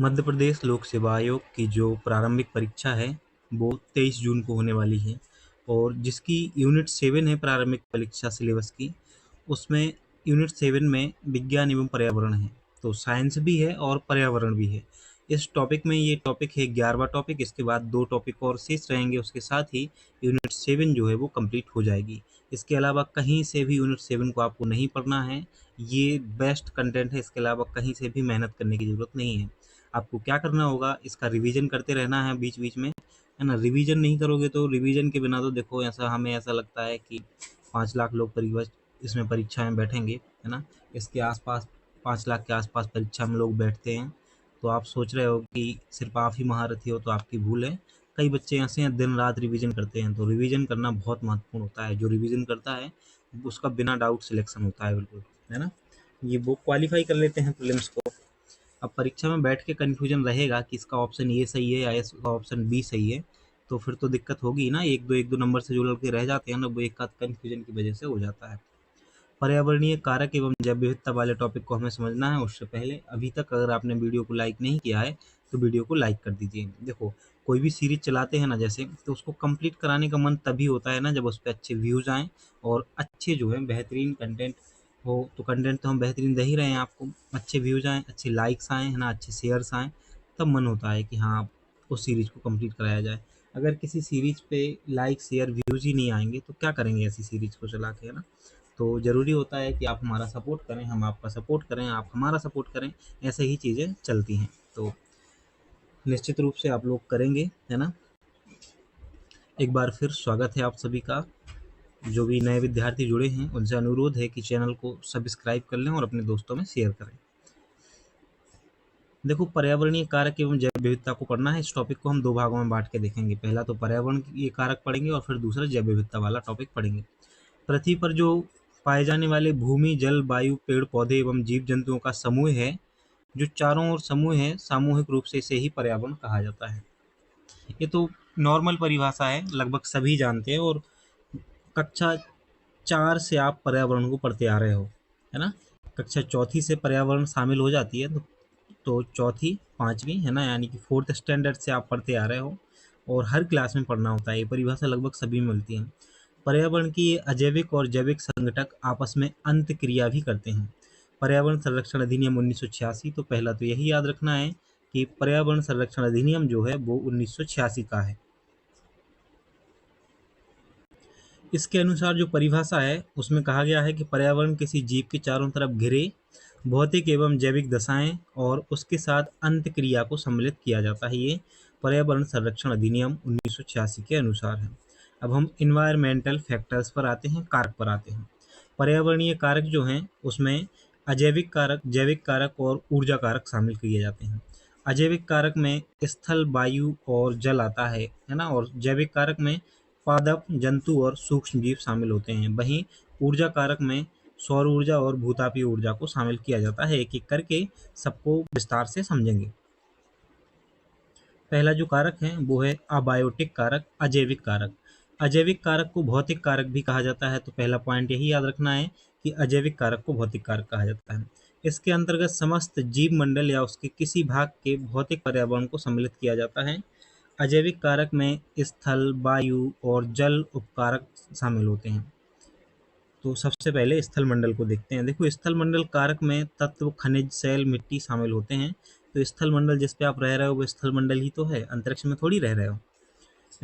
मध्य प्रदेश लोक सेवा आयोग की जो प्रारंभिक परीक्षा है वो 23 जून को होने वाली है। और जिसकी यूनिट 7 है प्रारंभिक परीक्षा सिलेबस की, उसमें यूनिट 7 में विज्ञान एवं पर्यावरण है। तो साइंस भी है और पर्यावरण भी है। इस टॉपिक में ये टॉपिक है 11वां टॉपिक। इसके बाद 2 टॉपिक और शेष रहेंगे। उसके साथ ही यूनिट 7 जो है वो कंप्लीट हो जाएगी। इसके अलावा कहीं से भी यूनिट 7 को आपको नहीं पढ़ना है। ये बेस्ट कंटेंट है। इसके अलावा कहीं से भी मेहनत करने की ज़रूरत नहीं है। आपको क्या करना होगा, इसका रिवीजन करते रहना है बीच बीच में, है ना। रिवीजन नहीं करोगे तो रिवीजन के बिना तो देखो, हमें ऐसा लगता है कि 5 लाख लोग इसमें परीक्षा में बैठेंगे, है ना। इसके आसपास 5 लाख के आसपास परीक्षा में लोग बैठते हैं। तो आप सोच रहे हो कि सिर्फ आप ही महारथी हो, तो आपकी भूल है। कई बच्चे ऐसे हैं दिन रात रिवीजन करते हैं। तो रिवीजन करना बहुत महत्वपूर्ण होता है। जो रिवीजन करता है उसका बिना डाउट सिलेक्शन होता है, बिल्कुल, है ना। ये वो क्वालिफाई कर लेते हैं प्रीलिम्स को। अब परीक्षा में बैठ के कन्फ्यूजन रहेगा कि इसका ऑप्शन ये सही है या इसका ऑप्शन बी सही है, तो फिर तो दिक्कत होगी ही ना। एक दो नंबर से जो लड़के रह जाते हैं ना, वो एक आध कन्फ्यूजन की वजह से हो जाता है। पर्यावरणीय कारक एवं जैव विविधता वाले टॉपिक को हमें समझना है। उससे पहले अभी तक अगर आपने वीडियो को लाइक नहीं किया है तो वीडियो को लाइक कर दीजिए। देखो, कोई भी सीरीज चलाते हैं ना जैसे, तो उसको कंप्लीट कराने का मन तभी होता है ना जब उस पर अच्छे व्यूज़ आएँ और अच्छे जो है बेहतरीन कंटेंट हो। तो कंटेंट तो हम बेहतरीन दे ही रहे हैं आपको। अच्छे व्यूज़ आएँ, अच्छे लाइक्स आएँ, है ना, अच्छे शेयर्स आएँ, तब मन होता है कि हाँ, उस सीरीज़ को कंप्लीट कराया जाए। अगर किसी सीरीज़ पे लाइक शेयर व्यूज़ ही नहीं आएँगे तो क्या करेंगे ऐसी सीरीज़ को चला के, है ना। तो ज़रूरी होता है कि आप हमारा सपोर्ट करें, हम आपका सपोर्ट करें, आप हमारा सपोर्ट करें। ऐसे ही चीज़ें चलती हैं। तो निश्चित रूप से आप लोग करेंगे, है ना। एक बार फिर स्वागत है आप सभी का। जो भी नए विद्यार्थी जुड़े हैं उनसे अनुरोध है कि चैनल को सब्सक्राइब कर लें और अपने दोस्तों में शेयर करें। देखो, पर्यावरणीय कारक एवं जैव विविधता को पढ़ना है। इस टॉपिक को हम 2 भागों में बाँट के देखेंगे। पहला तो पर्यावरण के कारक पढ़ेंगे और फिर दूसरा जैव विविधता वाला टॉपिक पढ़ेंगे। पृथ्वी पर जो पाए जाने वाले भूमि, जल, वायु, पेड़-पौधे एवं जीव-जंतुओं का समूह है, जो चारों ओर समूह है, सामूहिक रूप से इसे ही पर्यावरण कहा जाता है। ये तो नॉर्मल परिभाषा है, लगभग सभी जानते हैं। और कक्षा 4 से आप पर्यावरण को पढ़ते आ रहे हो, है ना। कक्षा चौथी से पर्यावरण शामिल हो जाती है। तो चौथी, पाँचवीं, है ना, यानी कि 4th स्टैंडर्ड से आप पढ़ते आ रहे हो और हर क्लास में पढ़ना होता है। ये परिभाषा लगभग सभी में मिलती है। पर्यावरण की ये अजैविक और जैविक संघटक आपस में अंतःक्रिया भी करते हैं। पर्यावरण संरक्षण अधिनियम 1986, तो पहला तो यही याद रखना है कि पर्यावरण संरक्षण अधिनियम जो है वो 1986 का है। इसके अनुसार जो परिभाषा है उसमें कहा गया है कि पर्यावरण किसी जीव के चारों तरफ घिरे भौतिक एवं जैविक दशाएं और उसके साथ अंतःक्रिया को सम्मिलित किया जाता है। ये पर्यावरण संरक्षण अधिनियम 1986 के अनुसार है। अब हम इन्वायरमेंटल फैक्टर्स पर आते हैं, कारक पर आते हैं। पर्यावरणीय कारक जो हैं उसमें अजैविक कारक, जैविक कारक और ऊर्जा कारक शामिल किए जाते हैं। अजैविक कारक में स्थल, वायु और जल आता है ना। और जैविक कारक में पादप, जंतु और सूक्ष्म जीव शामिल होते हैं। वहीं ऊर्जा कारक में सौर ऊर्जा और भूतापीय ऊर्जा को शामिल किया जाता है। एक एक करके सबको विस्तार से समझेंगे। पहला जो कारक है वो है अबायोटिक कारक, अजैविक कारक। अजैविक कारक को भौतिक कारक भी कहा जाता है। तो पहला पॉइंट यही याद रखना है कि अजैविक कारक को भौतिक कारक कहा जाता है। इसके अंतर्गत समस्त जीव मंडल या उसके किसी भाग के भौतिक पर्यावरण को सम्मिलित किया जाता है। अजैविक कारक में स्थल, वायु और जल उपकारक शामिल होते हैं। तो सबसे पहले स्थल मंडल को देखते हैं। देखो, स्थल मंडल कारक में तत्व, खनिज, शैल, मिट्टी शामिल होते हैं। तो स्थल मंडल जिस पे आप रह रहे हो वो स्थल मंडल ही तो है, अंतरिक्ष में थोड़ी रह रहे हो।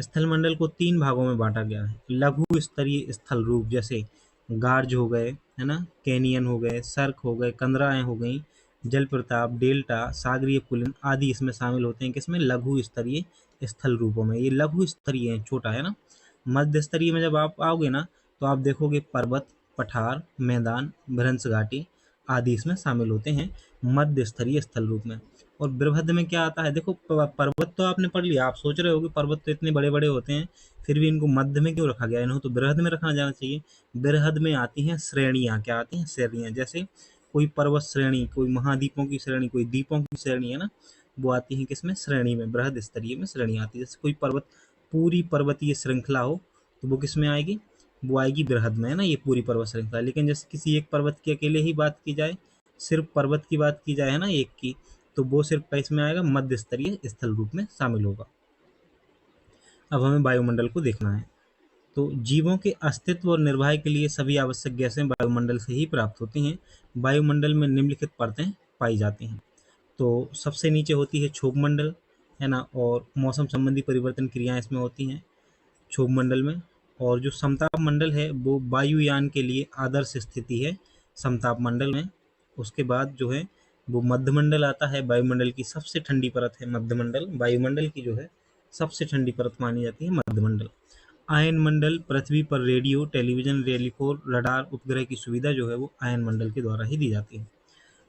स्थल मंडल को 3 भागों में बांटा गया है। लघु स्तरीय स्थल रूप, जैसे गार्ज हो गए, है ना, कैनियन हो गए, सर्क हो गए, कंदराएं हो गई, जल प्रताप, डेल्टा, सागरीय पुलिन आदि इसमें शामिल होते हैं। किसमें? लघु स्तरीय स्थल रूपों में। ये लघु स्तरीय है, छोटा है ना। मध्य स्तरीय में जब आप आओगे ना तो आप देखोगे पर्वत, पठार, मैदान, भ्रंश घाटी आदि इसमें शामिल होते हैं मध्य स्तरीय स्थल रूप में। और बृहद में क्या आता है? देखो, पर्वत तो आपने पढ़ लिया। आप सोच रहे हो कि पर्वत तो इतने बड़े बड़े होते हैं, फिर भी इनको मध्य में क्यों रखा गया? इन्हें तो बृहद में रखना जाना चाहिए। बृहद में आती हैं श्रेणियाँ। क्या आती हैं? श्रेणियाँ। जैसे कोई पर्वत श्रेणी, कोई महाद्वीपों की श्रेणी, कोई द्वीपों की श्रेणी, है ना, वो आती है किसमें? श्रेणी में। बृहद स्तरीय में श्रेणी आती है। जैसे कोई पर्वत, पूरी पर्वतीय श्रृंखला हो तो वो किस में आएगी? वो आएगी बृहद में, है ना, ये पूरी पर्वत श्रृंखला। लेकिन जैसे किसी एक पर्वत की अकेले ही बात की जाए, सिर्फ पर्वत की बात की जाए, है ना, एक की, तो वो सिर्फ इसमें आएगा मध्य स्तरीय स्थल रूप में शामिल होगा। अब हमें वायुमंडल को देखना है। तो जीवों के अस्तित्व और निर्वाह के लिए सभी आवश्यक गैसें वायुमंडल से ही प्राप्त होती हैं। वायुमंडल में निम्नलिखित परतें पाई जाती हैं। तो सबसे नीचे होती है क्षोभ मंडल, है ना, और मौसम संबंधी परिवर्तन क्रियाएं इसमें होती हैं क्षोभ मंडल में। और जो समताप मंडल है वो वायुयान के लिए आदर्श स्थिति है समताप मंडल में। उसके बाद जो है वो मध्यमंडल आता है, वायुमंडल की सबसे ठंडी परत है मध्यमंडल, वायुमंडल की जो है सबसे ठंडी परत मानी जाती है मध्यमंडल। आयन मंडल, पृथ्वी पर रेडियो, टेलीविजन, टेलीफोन, रडार उपग्रह की सुविधा जो है वो आयन मंडल के द्वारा ही दी जाती है।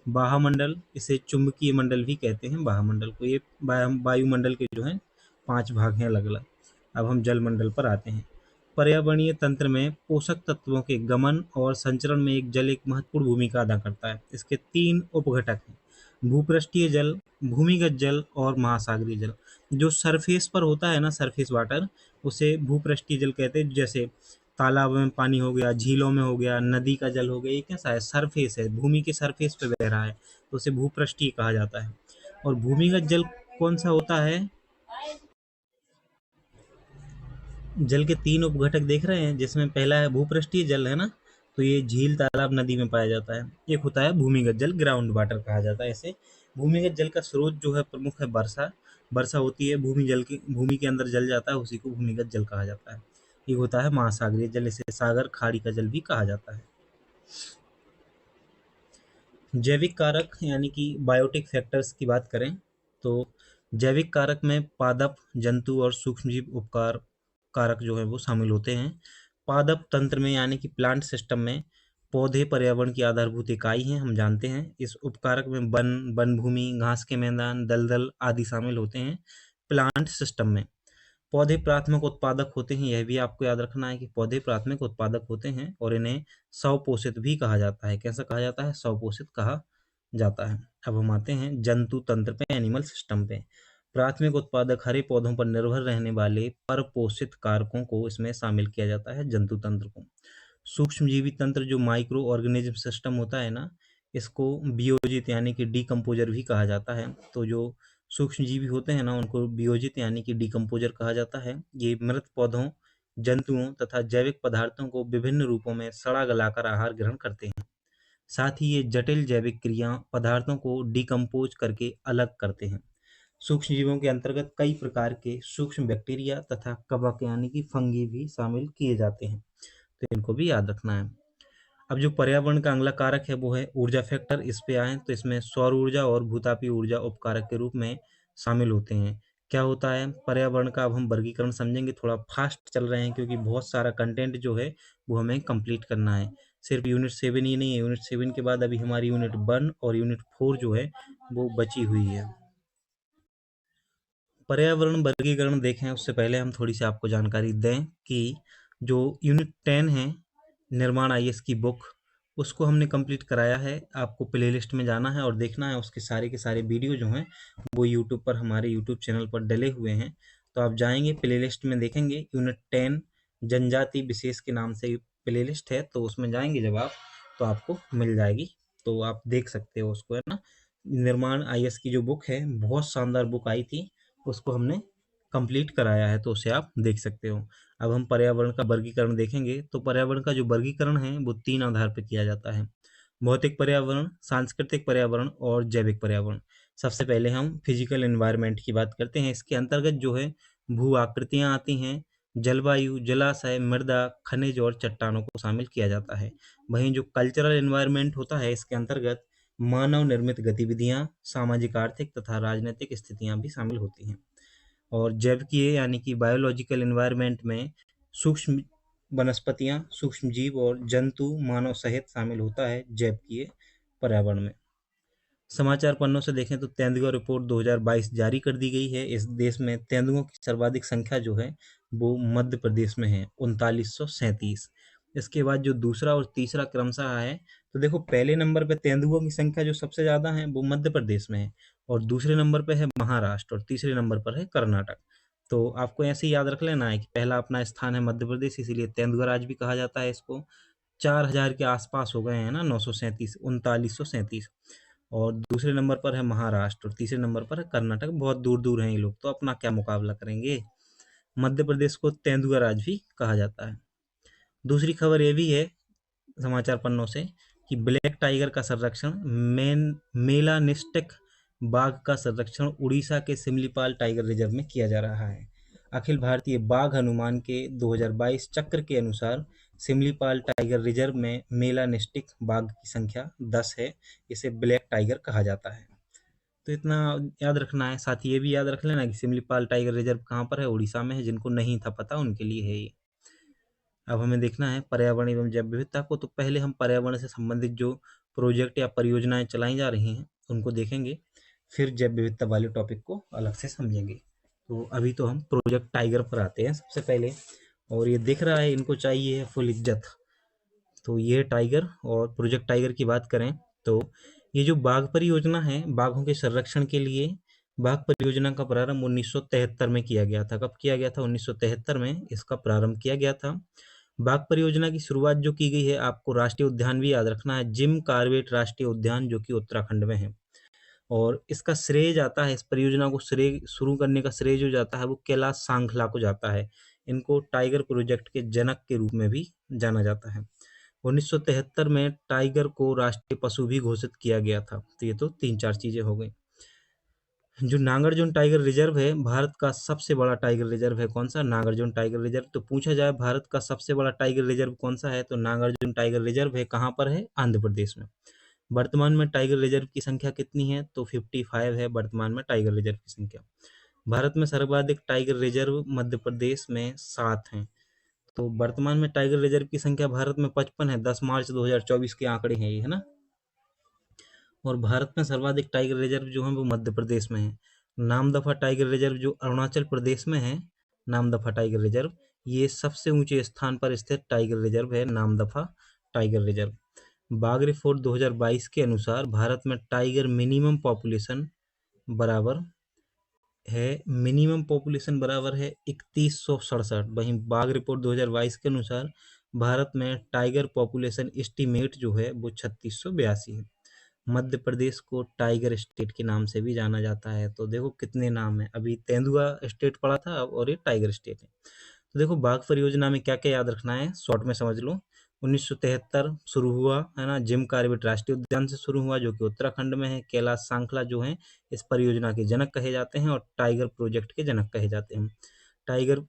बाह्यमंडल, इसे चुंबकीय मंडल भी कहते हैं बाह्यमंडल को। ये वायुमंडल के जो है 5 भाग हैं अलग अलग। अब हम जलमंडल पर आते हैं। पर्यावरणीय तंत्र में पोषक तत्वों के गमन और संचरण में जल एक महत्वपूर्ण भूमिका अदा करता है। इसके 3 उपघटक हैं: भूपृष्ठीय जल, भूमिगत जल और महासागरीय जल। जो सरफेस पर होता है ना, सरफेस वाटर, उसे भूपृष्ठीय जल कहते हैं। जैसे तालाब में पानी हो गया, झीलों में हो गया, नदी का जल हो गया, ये कैसा है, सरफेस है, भूमि के सरफेस पे बह रहा है, तो उसे भूपृष्ठीय कहा जाता है। और भूमिगत जल कौन सा होता है? जल के 3 उपघटक देख रहे हैं, जिसमें पहला है भूपृष्ठीय जल, है ना, तो ये झील, तालाब, नदी में पाया जाता है। एक होता है भूमिगत जल, ग्राउंड वाटर कहा जाता है इसे। भूमिगत जल का स्रोत जो है प्रमुख है वर्षा। वर्षा होती है, भूमि के अंदर जल जाता है, उसी को भूमिगत जल कहा जाता है। एक होता है महासागरीय जल, इसे सागर, खाड़ी का जल भी कहा जाता है। जैविक कारक यानी कि बायोटिक फैक्टर्स की बात करें तो जैविक कारक में पादप, जंतु और सूक्ष्मजीव उपकार कारक जो है वो शामिल होते हैं। पादप तंत्र में यानी कि प्लांट सिस्टम में पौधे पर्यावरण की आधारभूत इकाई हैं, हम जानते हैं। इस उपकारक में वन, वन भूमि, घास के मैदान, दलदल आदि शामिल होते हैं प्लांट सिस्टम में। पौधे प्राथमिक उत्पादक होते हैं, यह भी आपको याद रखना है कि पौधे प्राथमिक उत्पादक होते हैं और इन्हें स्वपोषित भी कहा जाता है। कैसा कहा जाता है? स्वपोषित कहा जाता है। अब हम आते हैं जंतु तंत्र पे, एनिमल सिस्टम पे। प्राथमिक उत्पादक हरे पौधों पर निर्भर रहने वाले परपोषित कारकों को इसमें शामिल किया जाता है, जंतु तंत्र को। सूक्ष्मजीवी तंत्र जो माइक्रो ऑर्गेनिज्म सिस्टम होता है ना, इसको वियोजित यानी कि डिकम्पोजर भी कहा जाता है। तो जो सूक्ष्मजीवी होते हैं ना, उनको वियोजित यानी कि डिकम्पोजर कहा जाता है। ये मृत पौधों, जंतुओं तथा जैविक पदार्थों को विभिन्न रूपों में सड़ा गलाकर आहार ग्रहण करते हैं। साथ ही ये जटिल जैविक क्रिया पदार्थों को डिकम्पोज करके अलग करते हैं। सूक्ष्मजीवों के अंतर्गत कई प्रकार के सूक्ष्म बैक्टीरिया तथा कवक यानी कि फंगी भी शामिल किए जाते हैं, तो इनको भी याद रखना है। अब जो पर्यावरण का अगला कारक है वो है ऊर्जा फैक्टर। इस पे आए तो इसमें सौर ऊर्जा और भूतापीय ऊर्जा उपकारक के रूप में शामिल होते हैं। क्या होता है पर्यावरण का? अब हम वर्गीकरण समझेंगे। थोड़ा फास्ट चल रहे हैं क्योंकि बहुत सारा कंटेंट जो है वो हमें कंप्लीट करना है। सिर्फ यूनिट 7 ही नहीं है, यूनिट 7 के बाद अभी हमारी यूनिट 1 और यूनिट 4 जो है वो बची हुई है। पर्यावरण वर्गीकरण देखें उससे पहले हम थोड़ी सी आपको जानकारी दें कि जो यूनिट 10 है, निर्माण आईएएस की बुक, उसको हमने कंप्लीट कराया है। आपको प्लेलिस्ट में जाना है और देखना है, उसके सारे के सारे वीडियो जो हैं वो यूट्यूब पर, हमारे यूट्यूब चैनल पर डले हुए हैं। तो आप जाएंगे प्लेलिस्ट में देखेंगे यूनिट 10 जनजाति विशेष के नाम से प्लेलिस्ट है, तो उसमें जाएंगे जब आप, तो आपको मिल जाएगी, तो आप देख सकते हो उसको, है ना। निर्माण आईएएस की जो बुक है, बहुत शानदार बुक आई थी, उसको हमने कंप्लीट कराया है, तो उसे आप देख सकते हो। अब हम पर्यावरण का वर्गीकरण देखेंगे। तो पर्यावरण का जो वर्गीकरण है वो 3 आधार पर किया जाता है: भौतिक पर्यावरण, सांस्कृतिक पर्यावरण और जैविक पर्यावरण। सबसे पहले हम फिजिकल एनवायरनमेंट की बात करते हैं। इसके अंतर्गत जो है भू आकृतियां आती हैं, जलवायु, जलाशय, मृदा, खनिज और चट्टानों को शामिल किया जाता है। वहीं जो कल्चरल एनवायरनमेंट होता है, इसके अंतर्गत मानव निर्मित गतिविधियां, सामाजिक, आर्थिक तथा राजनीतिक स्थितियां भी शामिल होती हैं। और जैविकीय यानी कि बायोलॉजिकल एनवायरनमेंट में सूक्ष्म वनस्पतियां, सूक्ष्म जीव और जंतु, मानव सहित शामिल होता है जैविकीय पर्यावरण में। समाचार पन्नों से देखें तो तेंदुआ रिपोर्ट 2022 जारी कर दी गई है। इस देश में तेंदुओं की सर्वाधिक संख्या जो है वो मध्य प्रदेश में है, 3937। इसके बाद जो दूसरा और तीसरा क्रमशः है, तो देखो पहले नंबर पे तेंदुओं की संख्या जो सबसे ज़्यादा है वो मध्य प्रदेश में है, और दूसरे नंबर पे है महाराष्ट्र, और तीसरे नंबर पर है कर्नाटक। तो आपको ऐसे ही याद रख लेना है कि पहला अपना स्थान है मध्य प्रदेश, इसीलिए तेंदुआ राज्य भी कहा जाता है इसको। 4000 के आसपास हो गए हैं ना, 937, 3937। और दूसरे नंबर पर है महाराष्ट्र और तीसरे नंबर पर है कर्नाटक। बहुत दूर दूर हैं ये लोग, तो अपना क्या मुकाबला करेंगे। मध्य प्रदेश को तेंदुआ राज भी कहा जाता है। दूसरी खबर ये भी है समाचार पन्नों से कि ब्लैक टाइगर का संरक्षण, मेलानिस्टिक बाघ का संरक्षण उड़ीसा के सिमलीपाल टाइगर रिजर्व में किया जा रहा है। अखिल भारतीय बाघ अनुमान के 2022 चक्र के अनुसार सिमलीपाल टाइगर रिजर्व में मेलानिस्टिक बाघ की संख्या 10 है। इसे ब्लैक टाइगर कहा जाता है। तो इतना याद रखना है। साथ ही ये भी याद रख लेना कि सिमलीपाल टाइगर रिजर्व कहाँ पर है, उड़ीसा में है। जिनको नहीं था पता उनके लिए है ये। अब हमें देखना है पर्यावरण एवं जैव विविधता को। तो पहले हम पर्यावरण से संबंधित जो प्रोजेक्ट या परियोजनाएं चलाई जा रही हैं उनको देखेंगे, फिर जैव विविधता वाले टॉपिक को अलग से समझेंगे। तो अभी तो हम प्रोजेक्ट टाइगर पर आते हैं सबसे पहले। और ये दिख रहा है, इनको चाहिए है फुल इज्जत। तो ये टाइगर और प्रोजेक्ट टाइगर की बात करें तो ये जो बाघ परियोजना है, बाघों के संरक्षण के लिए बाघ परियोजना का प्रारंभ 1973 में किया गया था। कब किया गया था? 1973 में इसका प्रारंभ किया गया था। बाघ परियोजना की शुरुआत जो की गई है, आपको राष्ट्रीय उद्यान भी याद रखना है, जिम कॉर्बेट राष्ट्रीय उद्यान, जो कि उत्तराखंड में है। और इसका श्रेय जाता है, इस परियोजना को श्रेय शुरू करने का श्रेय जो जाता है वो कैलाश सांखला को जाता है। इनको टाइगर प्रोजेक्ट के जनक के रूप में भी जाना जाता है। 1973 में टाइगर को राष्ट्रीय पशु भी घोषित किया गया था। तो ये तो 3-4 चीजें हो गई। जो नागार्जुन टाइगर रिजर्व है, भारत का सबसे बड़ा टाइगर रिजर्व है। कौन सा? Nagarjun tiger reserve. तो पूछा जाए भारत का सबसे बड़ा टाइगर रिजर्व कौन सा है, तो नागार्जुन टाइगर रिजर्व है। कहाँ पर है? आंध्र प्रदेश में। वर्तमान में टाइगर रिजर्व की संख्या कितनी है, तो 55 है वर्तमान में टाइगर रिजर्व की संख्या। भारत में सर्वाधिक टाइगर रिजर्व मध्य प्रदेश में 7 हैं। तो वर्तमान में टाइगर रिजर्व की संख्या भारत में 55 है। 10 मार्च 2024 के आंकड़े हैं ये, है ना। और भारत में सर्वाधिक टाइगर रिजर्व जो है वो मध्य प्रदेश में है। नामदफा टाइगर रिजर्व जो अरुणाचल प्रदेश में है, नामदफा टाइगर रिजर्व, ये सबसे ऊंचे स्थान पर स्थित टाइगर रिजर्व है, नामदफा टाइगर रिजर्व। बाघ रिपोर्ट 2022 के अनुसार भारत में टाइगर मिनिमम पॉपुलेशन बराबर है 3167। वहीं बाघ रिपोर्ट 2022 के अनुसार भारत में टाइगर पॉपुलेशन एस्टीमेट जो है वो 3682 है। मध्य प्रदेश को टाइगर स्टेट के नाम से भी जाना जाता है। तो देखो कितने नाम है, अभी तेंदुआ स्टेट पड़ा था और ये टाइगर स्टेट है। तो देखो बाघ परियोजना में क्या क्या याद रखना है, शॉर्ट में समझ लो। 1973 शुरू हुआ है ना, जिम कॉर्बेट राष्ट्रीय उद्यान से शुरू हुआ जो कि उत्तराखंड में है। कैलाश सांखला जो है इस परियोजना के जनक कहे जाते हैं और टाइगर प्रोजेक्ट के जनक कहे जाते हैं। टाइगर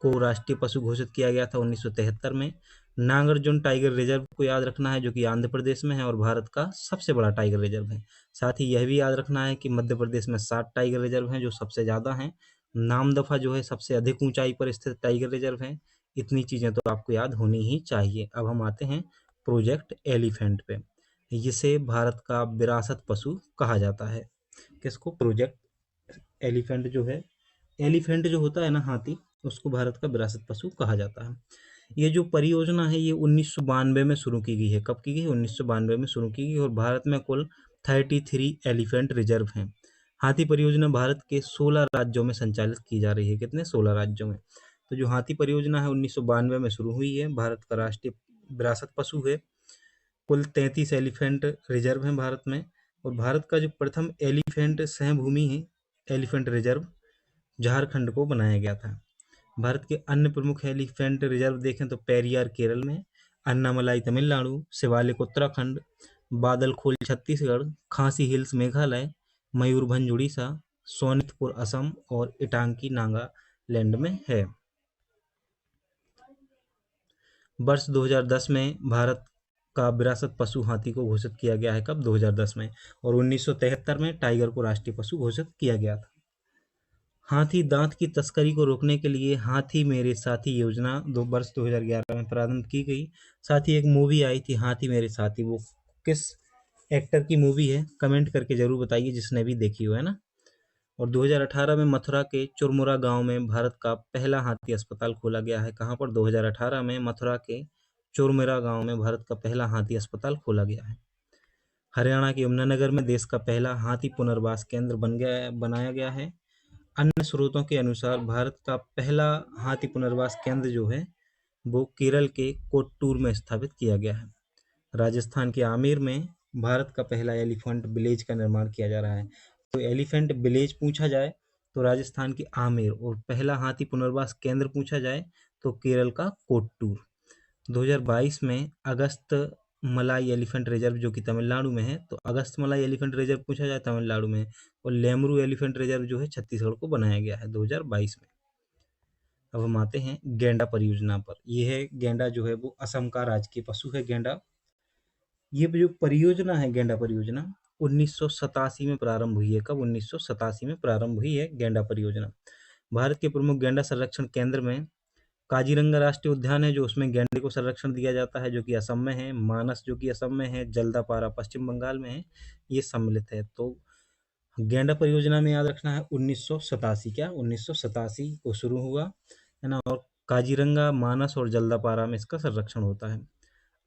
को राष्ट्रीय पशु घोषित किया गया था 1973 में। नागार्जुन टाइगर रिजर्व को याद रखना है जो कि आंध्र प्रदेश में है और भारत का सबसे बड़ा टाइगर रिजर्व है। साथ ही यह भी याद रखना है कि मध्य प्रदेश में 7 टाइगर रिजर्व हैं जो सबसे ज्यादा हैं। नामदफा जो है सबसे अधिक ऊंचाई पर स्थित टाइगर रिजर्व है। इतनी चीजें तो आपको याद होनी ही चाहिए। अब हम आते हैं प्रोजेक्ट एलिफेंट पे। जिसे भारत का विरासत पशु कहा जाता है। किसको? प्रोजेक्ट एलिफेंट जो है, एलिफेंट जो होता है ना हाथी, उसको भारत का विरासत पशु कहा जाता है। ये जो परियोजना है ये 1992 में शुरू की गई है। कब की गई? 1992 में शुरू की गई और भारत में कुल 33 एलिफेंट रिजर्व हैं। हाथी परियोजना भारत के 16 राज्यों में संचालित की जा रही है। कितने? 16 राज्यों में। तो जो हाथी परियोजना है 1992 में शुरू हुई है, भारत का राष्ट्रीय विरासत पशु है। कुल 33 एलिफेंट रिजर्व हैं भारत में। और भारत का जो प्रथम एलिफेंट सह-भूमि है, एलिफेंट रिजर्व, झारखंड को बनाया गया था। भारत के अन्य प्रमुख एलिफेंट रिजर्व देखें तो पेरियार केरल में, अन्नामलाई तमिलनाडु, शिवालिक उत्तराखंड, बादलखोल छत्तीसगढ़, खासी हिल्स मेघालय, मयूरभंज उड़ीसा, सोनितपुर असम और इटांकी नागालैंड में है। वर्ष 2010 में भारत का विरासत पशु हाथी को घोषित किया गया है। कब? 2010 में। और 1973 में टाइगर को राष्ट्रीय पशु घोषित किया गया था। हाथी दांत की तस्करी को रोकने के लिए हाथी मेरे साथी योजना वर्ष 2011 में प्रारंभ की गई। साथ ही एक मूवी आई थी हाथी मेरे साथी, वो किस एक्टर की मूवी है कमेंट करके जरूर बताइए जिसने भी देखी हो, है ना। और 2018 में मथुरा के चुरमुरा गांव में भारत का पहला हाथी अस्पताल खोला गया है। कहाँ पर? 2018 में मथुरा के चुरमुरा गांव में भारत का पहला हाथी अस्पताल खोला गया है। हरियाणा के यमुनानगर में देश का पहला हाथी पुनर्वास केंद्र बनाया गया है। अन्य स्रोतों के अनुसार भारत का पहला हाथी पुनर्वास केंद्र जो है वो केरल के कोट्टूर में स्थापित किया गया है। राजस्थान के आमेर में भारत का पहला एलिफेंट विलेज का निर्माण किया जा रहा है। तो एलिफेंट विलेज पूछा जाए तो राजस्थान की आमेर, और पहला हाथी पुनर्वास केंद्र पूछा जाए तो केरल का कोट्टूर। 2022 में अगस्त मलाई एलिफेंट रिजर्व जो कि तमिलनाडु में है, तो अगस्त मलाई एलिफेंट रिजर्व पूछा जाए तमिलनाडु में, और लेमरू एलिफेंट रिजर्व जो है छत्तीसगढ़ को बनाया गया है 2022 में। अब हम आते हैं गैंडा परियोजना पर। यह है गैंडा जो है वो असम का राजकीय पशु है गैंडा। ये जो परियोजना है गैंडा परियोजना 1987 में प्रारंभ हुई है। कब? 1987 में प्रारंभ हुई है गैंडा परियोजना। भारत के प्रमुख गैंडा संरक्षण केंद्र में काजीरंगा राष्ट्रीय उद्यान है, जो उसमें गैंडे को संरक्षण दिया जाता है, जो कि असम में है। मानस जो कि असम में है, जल्दापारा पश्चिम बंगाल में है, ये सम्मिलित है। तो गैंडा परियोजना में याद रखना है 1987, क्या 1987 को शुरू हुआ है ना, और काजीरंगा, मानस और जल्दापारा में इसका संरक्षण होता है।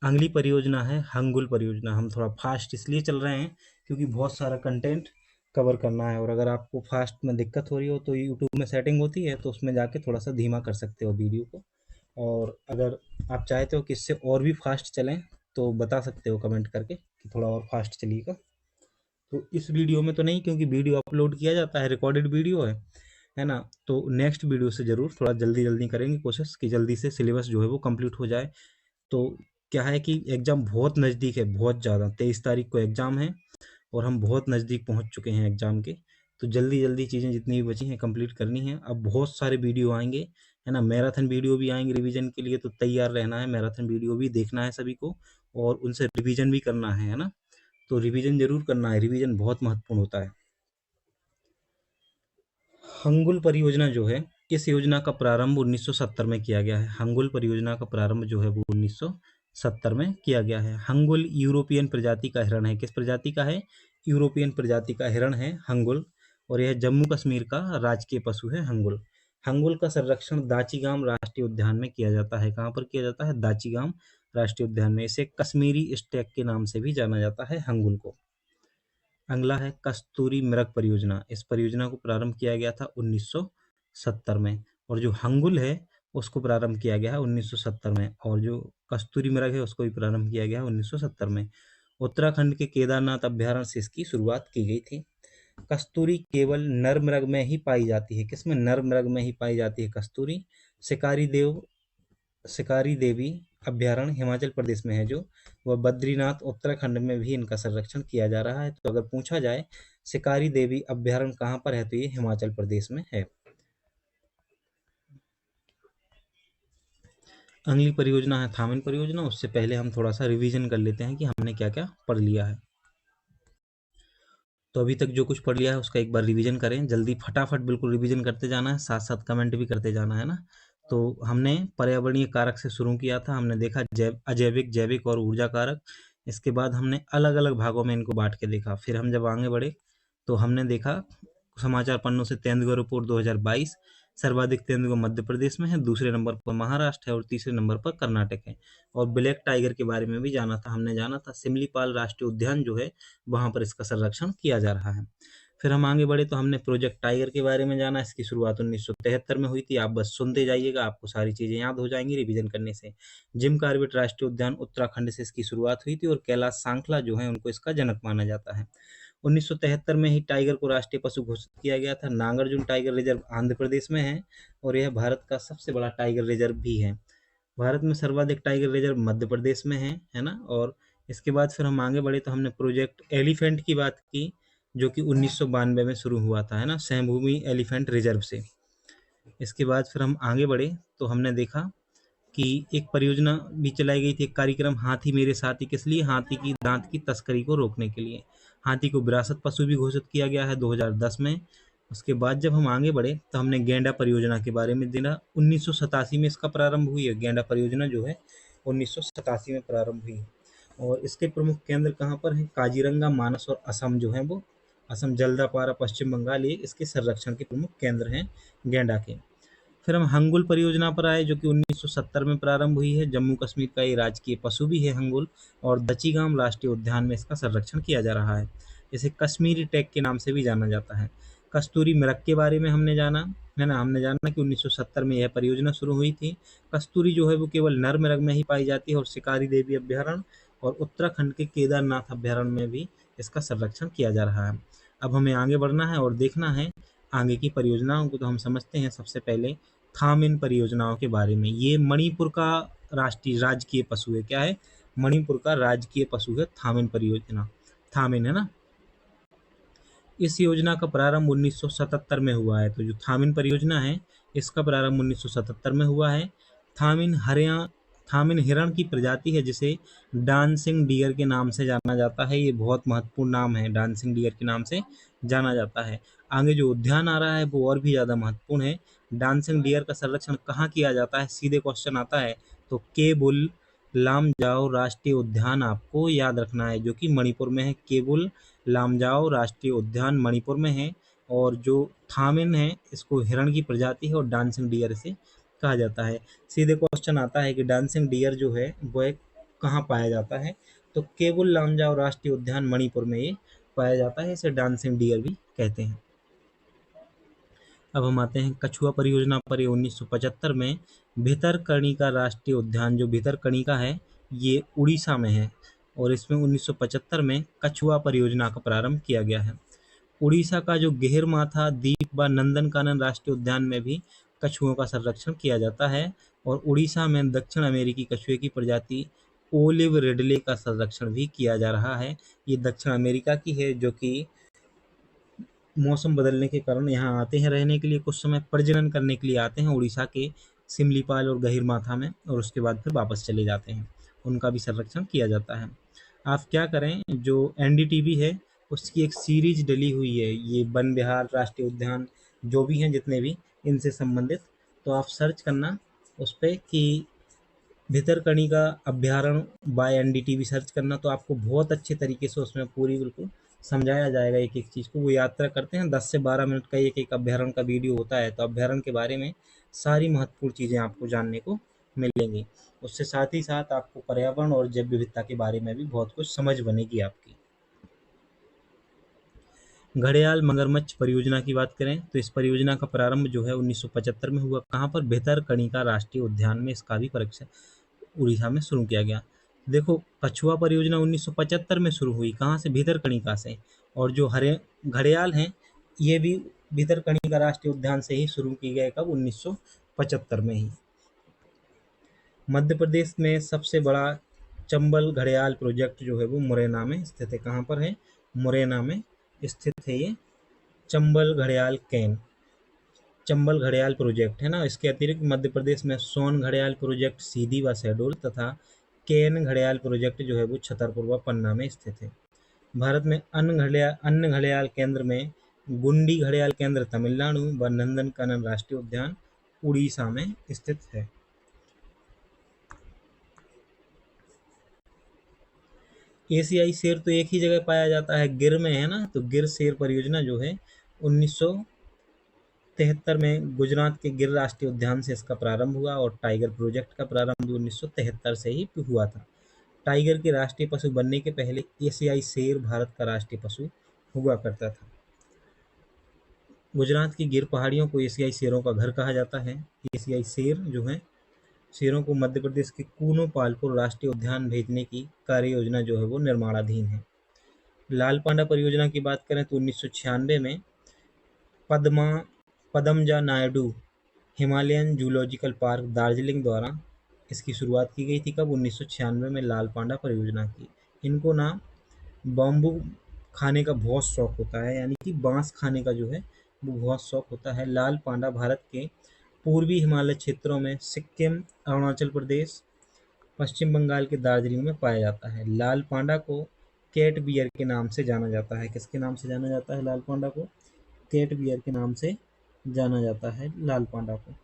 अगली परियोजना है हंगुल परियोजना। हम थोड़ा फास्ट इसलिए चल रहे हैं क्योंकि बहुत सारा कंटेंट कवर करना है, और अगर आपको फास्ट में दिक्कत हो रही हो तो यूट्यूब में सेटिंग होती है, तो उसमें जाके थोड़ा सा धीमा कर सकते हो वीडियो को। और अगर आप चाहते हो कि इससे और भी फास्ट चलें तो बता सकते हो कमेंट करके कि थोड़ा और फास्ट चलिएगा। तो इस वीडियो में तो नहीं, क्योंकि वीडियो अपलोड किया जाता है, रिकॉर्डेड वीडियो है ना। तो नेक्स्ट वीडियो से ज़रूर थोड़ा जल्दी जल्दी करेंगे कोशिश कि जल्दी से सिलेबस जो है वो कंप्लीट हो जाए। तो क्या है कि एग्ज़ाम बहुत नज़दीक है, बहुत ज़्यादा। 23 तारीख को एग्ज़ाम है और हम बहुत नज़दीक पहुंच चुके हैं एग्ज़ाम के। तो जल्दी जल्दी चीज़ें जितनी भी बची हैं कंप्लीट करनी है। अब बहुत सारे वीडियो आएंगे, है ना, मैराथन वीडियो भी आएंगे रिवीजन के लिए, तो तैयार रहना है। मैराथन वीडियो भी देखना है सभी को, और उनसे रिवीजन भी करना है ना। तो रिवीजन जरूर करना है, रिवीजन बहुत महत्वपूर्ण होता है। हंगुल परियोजना जो है, इस योजना का प्रारंभ 1970 में किया गया है। हंगुल परियोजना का प्रारंभ जो है वो 1970 में किया गया है। हंगुल यूरोपियन प्रजाति का हिरण है। किस प्रजाति का है? यूरोपियन प्रजाति का हिरण है हंगुल, और यह जम्मू कश्मीर का राजकीय पशु है हंगुल। हंगुल का संरक्षण दाचीगाम राष्ट्रीय उद्यान में किया जाता है। कहाँ पर किया जाता है? दाचीगाम राष्ट्रीय उद्यान में। इसे कश्मीरी स्टैग के नाम से भी जाना जाता है हंगुल को। अगला है कस्तूरी मृग परियोजना। इस परियोजना को प्रारंभ किया गया था 1970 में, और जो हंगुल है उसको प्रारंभ किया गया है 1970 में, और जो कस्तूरी मृग है उसको भी प्रारंभ किया गया है 1970 में। उत्तराखंड के केदारनाथ अभ्यारण्य से इसकी शुरुआत की गई थी। कस्तूरी केवल नर मृग में ही पाई जाती है। किसमें? नर मृग में ही पाई जाती है कस्तूरी। शिकारी देवी अभ्यारण्य हिमाचल प्रदेश में है जो, वह बद्रीनाथ उत्तराखंड में भी इनका संरक्षण किया जा रहा है। तो अगर पूछा जाए शिकारी देवी अभ्यारण्य कहाँ पर है, तो ये हिमाचल प्रदेश में है। अगली परियोजना है थामिन परियोजना। उससे पहले हम थोड़ा सा रिवीजन कर लेते हैं कि हमने क्या क्या पढ़ लिया है। तो अभी तक जो कुछ पढ़ लिया है उसका एक बार रिवीजन करें, जल्दी फटाफट बिल्कुल रिवीजन करते जाना है, साथ साथ कमेंट भी करते जाना है ना। तो हमने पर्यावरणीय कारक से शुरू किया था। हमने देखा अजैविक, जैविक और ऊर्जा कारक। इसके बाद हमने अलग अलग भागों में इनको बांट के देखा। फिर हम जब आगे बढ़े तो हमने देखा समाचार पन्नों से तेंदुआ रिपोर्ट 2022। सर्वाधिक तेंदुआ मध्य प्रदेश में है, दूसरे नंबर पर महाराष्ट्र है, और तीसरे नंबर पर कर्नाटक है। और ब्लैक टाइगर के बारे में भी जाना था हमने, जाना था सिमलीपाल राष्ट्रीय उद्यान जो है वहाँ पर इसका संरक्षण किया जा रहा है। फिर हम आगे बढ़े तो हमने प्रोजेक्ट टाइगर के बारे में जाना। इसकी शुरुआत 1973 में हुई थी। आप बस सुनते जाइएगा, आपको सारी चीज़ें याद हो जाएंगी रिवीजन करने से। जिम कॉर्बेट राष्ट्रीय उद्यान उत्तराखंड से इसकी शुरुआत हुई थी, और कैलाश सांखला जो है उनको इसका जनक माना जाता है। 1973 में ही टाइगर को राष्ट्रीय पशु घोषित किया गया था। नागार्जुन टाइगर रिजर्व आंध्र प्रदेश में है, और यह भारत का सबसे बड़ा टाइगर रिजर्व भी है। भारत में सर्वाधिक टाइगर रिजर्व मध्य प्रदेश में है ना। और इसके बाद फिर हम आगे बढ़े तो हमने प्रोजेक्ट एलिफेंट की बात की, जो कि 1992 में शुरू हुआ था, है ना, सैमभूमि एलिफेंट रिजर्व से। इसके बाद फिर हम आगे बढ़े तो हमने देखा कि एक परियोजना भी चलाई गई थी, एक कार्यक्रम हाथी मेरे साथी। किस लिए? हाथी की दांत की तस्करी को रोकने के लिए। हाथी को विरासत पशु भी घोषित किया गया है 2010 में। उसके बाद जब हम आगे बढ़े तो हमने गैंडा परियोजना के बारे में देखा। 1987 में इसका प्रारंभ हुई है। गैंडा परियोजना जो है 1987 में प्रारंभ हुई है, और इसके प्रमुख केंद्र कहाँ पर हैं? काजीरंगा, मानस और असम जो है वो, असम, जल्दापारा पश्चिम बंगाल, ये इसके संरक्षण के प्रमुख केंद्र हैं गैंडा के। फिर हम हंगुल परियोजना पर आए, जो कि 1970 में प्रारंभ हुई है। जम्मू कश्मीर का ये राजकीय पशु भी है हंगुल, और दचीगाम राष्ट्रीय उद्यान में इसका संरक्षण किया जा रहा है। इसे कश्मीरी टैग के नाम से भी जाना जाता है। कस्तूरी मृग के बारे में हमने जाना, है ना। हमने जाना कि 1970 में यह परियोजना शुरू हुई थी। कस्तूरी जो है वो केवल नर मृग में ही पाई जाती है, और शिकारी देवी अभ्यारण्य और उत्तराखंड के केदारनाथ अभयारण्य में भी इसका संरक्षण किया जा रहा है। अब हमें आगे बढ़ना है और देखना है आगे की परियोजनाओं को। तो हम समझते हैं सबसे पहले थामिन परियोजनाओं के बारे में। ये मणिपुर का राष्ट्रीय राजकीय पशु है। क्या है? मणिपुर का राजकीय पशु है थामिन परियोजना। थामिन है ना। इस योजना का प्रारंभ 1977 में हुआ है। तो जो थामिन परियोजना है इसका प्रारंभ 1977 में हुआ है। थामिन थामिन हिरण की प्रजाति है जिसे डांसिंग डियर के नाम से जाना जाता है। ये बहुत महत्वपूर्ण नाम है, डांसिंग डियर के नाम से जाना जाता है। आगे जो उद्यान आ रहा है वो और भी ज़्यादा महत्वपूर्ण है। डांसिंग डियर का संरक्षण कहाँ किया जाता है? सीधे क्वेश्चन आता है तो केबुल लामजाओ राष्ट्रीय उद्यान आपको याद रखना है, जो कि मणिपुर में है। केबुल लामजाओ राष्ट्रीय उद्यान मणिपुर में है। और जो थामिन है इसको हिरण की प्रजाति है और डांसिंग डियर से कहा जाता है। सीधे क्वेश्चन आता है कि डांसिंग डियर जो है वो कहाँ पाया जाता है? तो केबुल लामजाओ राष्ट्रीय उद्यान मणिपुर में ये पाया जाता है। इसे डांसिंग डियर भी कहते हैं। अब हम आते हैं कछुआ परियोजना पर। ये 1975 में भितरकणिका राष्ट्रीय उद्यान, जो भितरकणिका है ये उड़ीसा में है और इसमें 1975 में कछुआ परियोजना का प्रारंभ किया गया है। उड़ीसा का जो गहरमाथा द्वीप व नंदनकानन राष्ट्रीय उद्यान में भी कछुओं का संरक्षण किया जाता है। और उड़ीसा में दक्षिण अमेरिकी कछुए की प्रजाति ओलिव रिडले का संरक्षण भी किया जा रहा है। ये दक्षिण अमेरिका की है, जो कि मौसम बदलने के कारण यहाँ आते हैं रहने के लिए, कुछ समय प्रजनन करने के लिए आते हैं उड़ीसा के सिमलीपाल और गहीरमाथा में, और उसके बाद फिर वापस चले जाते हैं। उनका भी संरक्षण किया जाता है। आप क्या करें, जो एनडीटीवी है उसकी एक सीरीज डली हुई है, ये वन विहार राष्ट्रीय उद्यान जो भी हैं जितने भी इनसे संबंधित, तो आप सर्च करना उस पर कि भितरकणिका अभ्यारण्य बाय एनडीटीवी सर्च करना, तो आपको बहुत अच्छे तरीके से उसमें पूरी बिल्कुल समझाया जाएगा एक एक चीज़ को। वो यात्रा करते हैं 10 से 12 मिनट का एक एक अभ्यारण्य का वीडियो होता है। तो अभ्यारण्य के बारे में सारी महत्वपूर्ण चीज़ें आपको जानने को मिलेंगी। उससे साथ ही साथ आपको पर्यावरण और जैव विविधता के बारे में भी बहुत कुछ समझ बनेगी आपकी। घड़ियाल मगरमच्छ परियोजना की बात करें तो इस परियोजना का प्रारंभ जो है 1975 में हुआ। कहाँ पर? भितरकणिका राष्ट्रीय उद्यान में इसका भी परीक्षण उड़ीसा में शुरू किया गया। देखो, कछुआ परियोजना 1975 में शुरू हुई। कहाँ से? भितरकणिका से। और जो हरे घड़ियाल हैं ये भी भितरकणिका राष्ट्रीय उद्यान से ही शुरू की गए। कब? 1975 में ही। मध्य प्रदेश में सबसे बड़ा चंबल घड़ियाल प्रोजेक्ट जो है वो मुरैना में स्थित है। कहाँ पर है? मुरैना में स्थित है ये चंबल घड़ियाल कैन, चंबल घड़ियाल प्रोजेक्ट है ना। इसके अतिरिक्त मध्य प्रदेश में सोन घड़ियाल प्रोजेक्ट सीधी व शहडोल तथा केन घड़ियाल प्रोजेक्ट जो है वो छतरपुर व पन्ना में स्थित है। भारत में अन्य घड़ियाल केंद्र में गुंडी घड़ियाल केंद्र तमिलनाडु व नंदनकानन राष्ट्रीय उद्यान उड़ीसा में स्थित है। एशियाई शेर तो एक ही जगह पाया जाता है, गिर में है ना। तो गिर शेर परियोजना जो है 1973 में गुजरात के गिर राष्ट्रीय उद्यान से इसका प्रारंभ हुआ। और टाइगर प्रोजेक्ट का प्रारंभ भी 1973 से ही हुआ था। टाइगर के राष्ट्रीय पशु बनने के पहले एशियाई शेर भारत का राष्ट्रीय पशु हुआ करता था। गुजरात की गिर पहाड़ियों को एशियाई शेरों का घर कहा जाता है। एशियाई शेर जो है शेरों को मध्य प्रदेश के कूनो पालपुर राष्ट्रीय उद्यान भेजने की कार्य योजना जो है वो निर्माणाधीन है। लाल पांडा परियोजना की बात करें तो 1996 में Padma Padmaja Naidu Himalayan zoological park Darjeeling द्वारा इसकी शुरुआत की गई थी। कब? 1996 में लाल पांडा परियोजना की। इनको ना बाम्बू खाने का बहुत शौक होता है, यानी कि बांस खाने का जो है वो बहुत शौक होता है। लाल पांडा भारत के पूर्वी हिमालय क्षेत्रों में सिक्किम, अरुणाचल प्रदेश, पश्चिम बंगाल के दार्जिलिंग में पाया जाता है। लाल पांडा को कैट बियर के नाम से जाना जाता है। किसके नाम से जाना जाता है लाल पांडा को? कैट बियर के नाम से जाना जाता है लाल पांडा को।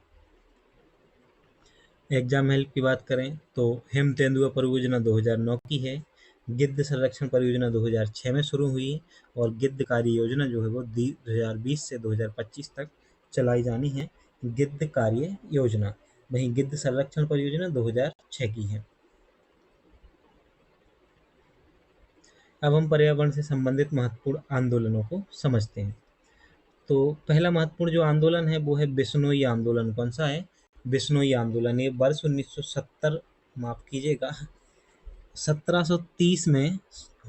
एग्जाम हेल्प की बात करें तो हिम तेंदुआ परियोजना 2009 की है। गिद्ध संरक्षण परियोजना 2006 में शुरू हुई और गिद्ध कार्य योजना जो है वो 2020 से 2025 तक चलाई जानी है। गिद्ध कार्य योजना, वहीं गिद्ध संरक्षण परियोजना 2006 की है। अब हम पर्यावरण से संबंधित महत्वपूर्ण आंदोलनों को समझते हैं। तो पहला महत्वपूर्ण जो आंदोलन है वो है बिश्नोई आंदोलन। कौन सा है? बिश्नोई आंदोलन। ये वर्ष 1970, माफ कीजिएगा, 1730 में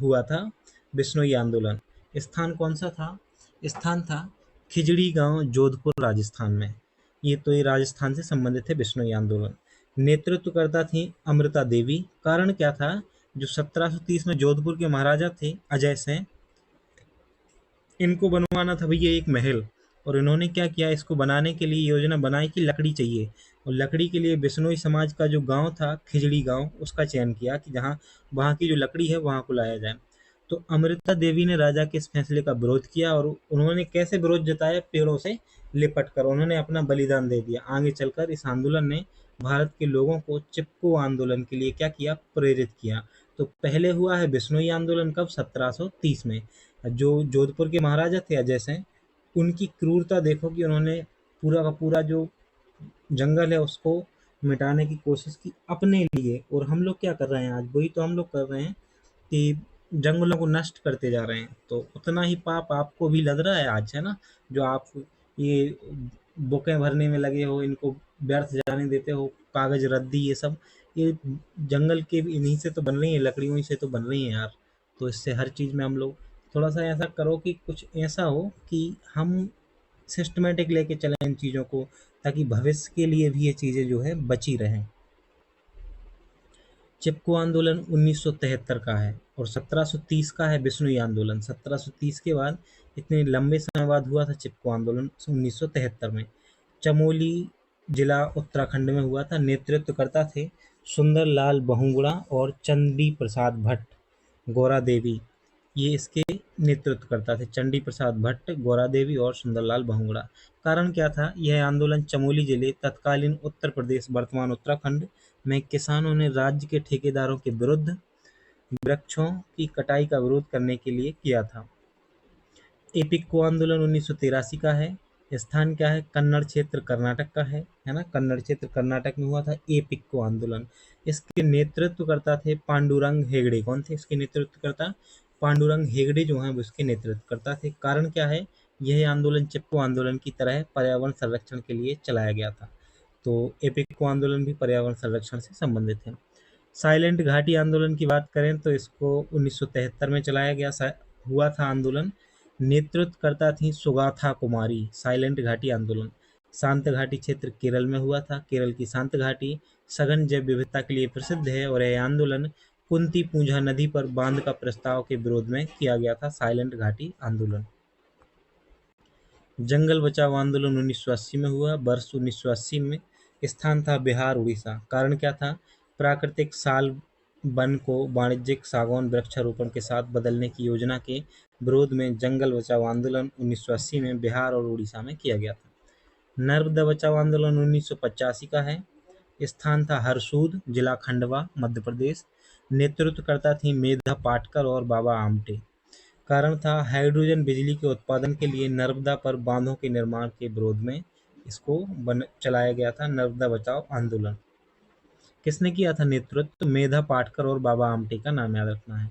हुआ था बिश्नोई आंदोलन। स्थान कौन सा था? स्थान था खिजड़ी गांव, जोधपुर, राजस्थान में। ये राजस्थान से संबंधित है बिश्नोई आंदोलन। नेतृत्वकर्ता थी अमृता देवी। कारण क्या था? जो 1730 में जोधपुर के महाराजा थे अजय सिंह, इनको बनवाना था भैया एक महल। और इन्होंने क्या किया, इसको बनाने के लिए योजना बनाई कि लकड़ी चाहिए, और लकड़ी के लिए बिश्नोई समाज का जो गांव था खिजड़ी गांव, उसका चयन किया कि जहां वहां की जो लकड़ी है वहां को लाया जाए। तो अमृता देवी ने राजा के इस फैसले का विरोध किया, और उन्होंने कैसे विरोध जताया? पेड़ों से लिपट कर उन्होंने अपना बलिदान दे दिया। आगे चलकर इस आंदोलन ने भारत के लोगों को चिपको आंदोलन के लिए क्या किया? प्रेरित किया। तो पहले हुआ है बिश्नोई आंदोलन कब? 1730 में। जो जोधपुर के महाराजा थे अजय सिंह, उनकी क्रूरता देखो कि उन्होंने पूरा का पूरा जो जंगल है उसको मिटाने की कोशिश की अपने लिए। और हम लोग क्या कर रहे हैं आज? वही तो हम लोग कर रहे हैं कि जंगलों को नष्ट करते जा रहे हैं। तो उतना ही पाप आपको भी लग रहा है आज, है ना? जो आप ये बुकें भरने में लगे हो, इनको व्यर्थ जाने देते हो, कागज रद्दी ये सब, ये जंगल के इन्हीं से तो बन रही है, लकड़ियों ही से तो बन रही है यार। तो इससे हर चीज़ में हम लोग थोड़ा सा ऐसा करो कि कुछ ऐसा हो कि हम सिस्टमेटिक लेके चलें इन चीज़ों को, ताकि भविष्य के लिए भी ये चीज़ें जो है बची रहें। चिपको आंदोलन 1973 का है, और 1730 का है बिश्नोई आंदोलन। 1730 के बाद इतने लंबे समय बाद हुआ था चिपको आंदोलन 1973 में। चमोली जिला उत्तराखंड में हुआ था। नेतृत्वकर्ता थे सुंदर लाल बहुगुणा और चंडी प्रसाद भट्ट, गौरा देवी। ये इसके नेतृत्वकर्ता थे, चंडी प्रसाद भट्ट, गौरा देवी और सुंदरलाल बहुगुणा। कारण क्या था? यह आंदोलन चमोली जिले, तत्कालीन उत्तर प्रदेश वर्तमान उत्तराखंड में किसानों ने राज्य के ठेकेदारों के विरुद्ध वृक्षों की कटाई का विरोध करने के लिए किया था। एपिक्को आंदोलन 1983 का है। स्थान क्या है? कन्नड़ क्षेत्र कर्नाटक का है ना? कन्नड़ क्षेत्र कर्नाटक में हुआ था एपिक्को आंदोलन। इसके नेतृत्वकर्ता थे पांडुरंग हेगड़े। कौन थे इसके नेतृत्वकर्ता? पांडुरंग हेगड़े जो हैं वो इसके नेतृत्वकर्ता थे। कारण क्या है? यह आंदोलन चिपको आंदोलन की तरह पर्यावरण संरक्षण के लिए चलाया गया था। तो एपिक्को आंदोलन भी पर्यावरण संरक्षण से संबंधित है। साइलेंट घाटी आंदोलन की बात करें तो इसको 1973 में चलाया गया हुआ था आंदोलन। नेतृत्वकर्ता थी सुगाथा कुमारी। साइलेंट घाटी आंदोलन शांत घाटी क्षेत्र केरल में हुआ था। केरल की शांत घाटी सघन जैव विविधता के लिए प्रसिद्ध है, और यह आंदोलन कुंती पूंझा नदी पर बांध का प्रस्ताव के विरोध में किया गया था। साइलेंट घाटी आंदोलन। जंगल बचाओ आंदोलन 1980 में हुआ। वर्ष 1980 में। स्थान था बिहार, उड़ीसा। कारण क्या था? प्राकृतिक साल वन को वाणिज्यिक सागौन वृक्षारोपण के साथ बदलने की योजना के विरोध में जंगल बचाओ आंदोलन 1980 में बिहार और उड़ीसा में किया गया था। नर्मदा बचाओ आंदोलन 1985 का है। स्थान था हरसूद, जिला खंडवा, मध्य प्रदेश। नेतृत्वकर्ता थी मेधा पाटकर और बाबा आमटे। कारण था हाइड्रोजन बिजली के उत्पादन के लिए नर्मदा पर बांधों के निर्माण के विरोध में इसको चलाया गया था नर्मदा बचाओ आंदोलन। किसने किया था नेतृत्व? मेधा पाटकर और बाबा आमटे का नाम याद रखना है।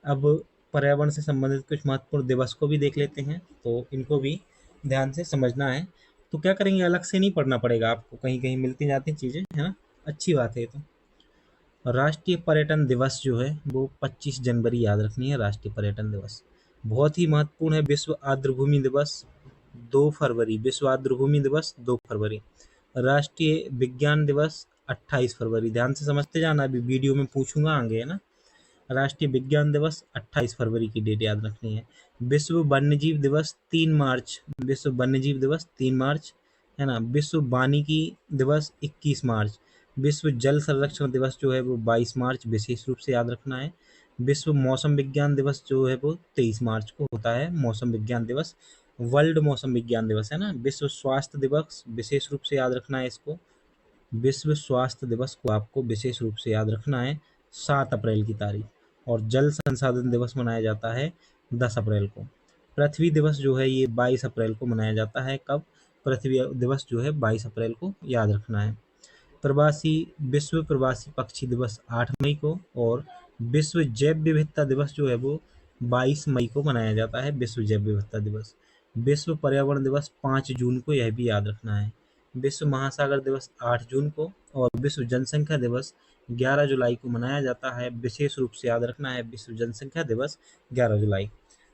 अब पर्यावरण से संबंधित कुछ महत्वपूर्ण दिवस को भी देख लेते हैं, तो इनको भी ध्यान से समझना है। तो क्या करेंगे, अलग से नहीं पढ़ना पड़ेगा आपको, कहीं कहीं मिलती जाती चीज़ें, है ना? अच्छी बात है ये तो। राष्ट्रीय पर्यटन दिवस जो है वो 25 जनवरी याद रखनी है। राष्ट्रीय पर्यटन दिवस बहुत ही महत्वपूर्ण है। विश्व आर्द्रभूमि दिवस 2 फरवरी। विश्व आर्द्रभूमि दिवस 2 फरवरी। राष्ट्रीय विज्ञान दिवस 28 फरवरी। ध्यान से समझते जाना, अभी वीडियो में पूछूंगा आगे, है ना? राष्ट्रीय विज्ञान दिवस 28 फरवरी की डेट याद रखनी है। विश्व वन्यजीव दिवस 3 मार्च। विश्व वन्यजीव दिवस 3 मार्च, है ना? विश्व वानिकी दिवस 21 मार्च। विश्व जल संरक्षण दिवस जो है वो 22 मार्च विशेष रूप से याद रखना है। विश्व मौसम विज्ञान दिवस जो है वो 23 मार्च को होता है, मौसम विज्ञान दिवस। वर्ल्ड मौसम विज्ञान दिवस, है ना? विश्व स्वास्थ्य दिवस विशेष रूप से याद रखना है इसको। विश्व स्वास्थ्य दिवस को आपको विशेष रूप से याद रखना है 7 अप्रैल की तारीख। और जल संसाधन दिवस मनाया जाता है 10 अप्रैल को। पृथ्वी दिवस जो है ये 22 अप्रैल को मनाया जाता है। कब? पृथ्वी दिवस जो है 22 अप्रैल को याद रखना है। प्रवासी विश्व प्रवासी पक्षी दिवस 8 मई को, और विश्व जैव विविधता दिवस जो है वो 22 मई को मनाया जाता है। विश्व जैव विविधता दिवस। विश्व पर्यावरण दिवस 5 जून को, यह भी याद रखना है। विश्व महासागर दिवस 8 जून को, और विश्व जनसंख्या दिवस 11 जुलाई को मनाया जाता है। विशेष रूप से याद रखना है, विश्व जनसंख्या दिवस 11 जुलाई।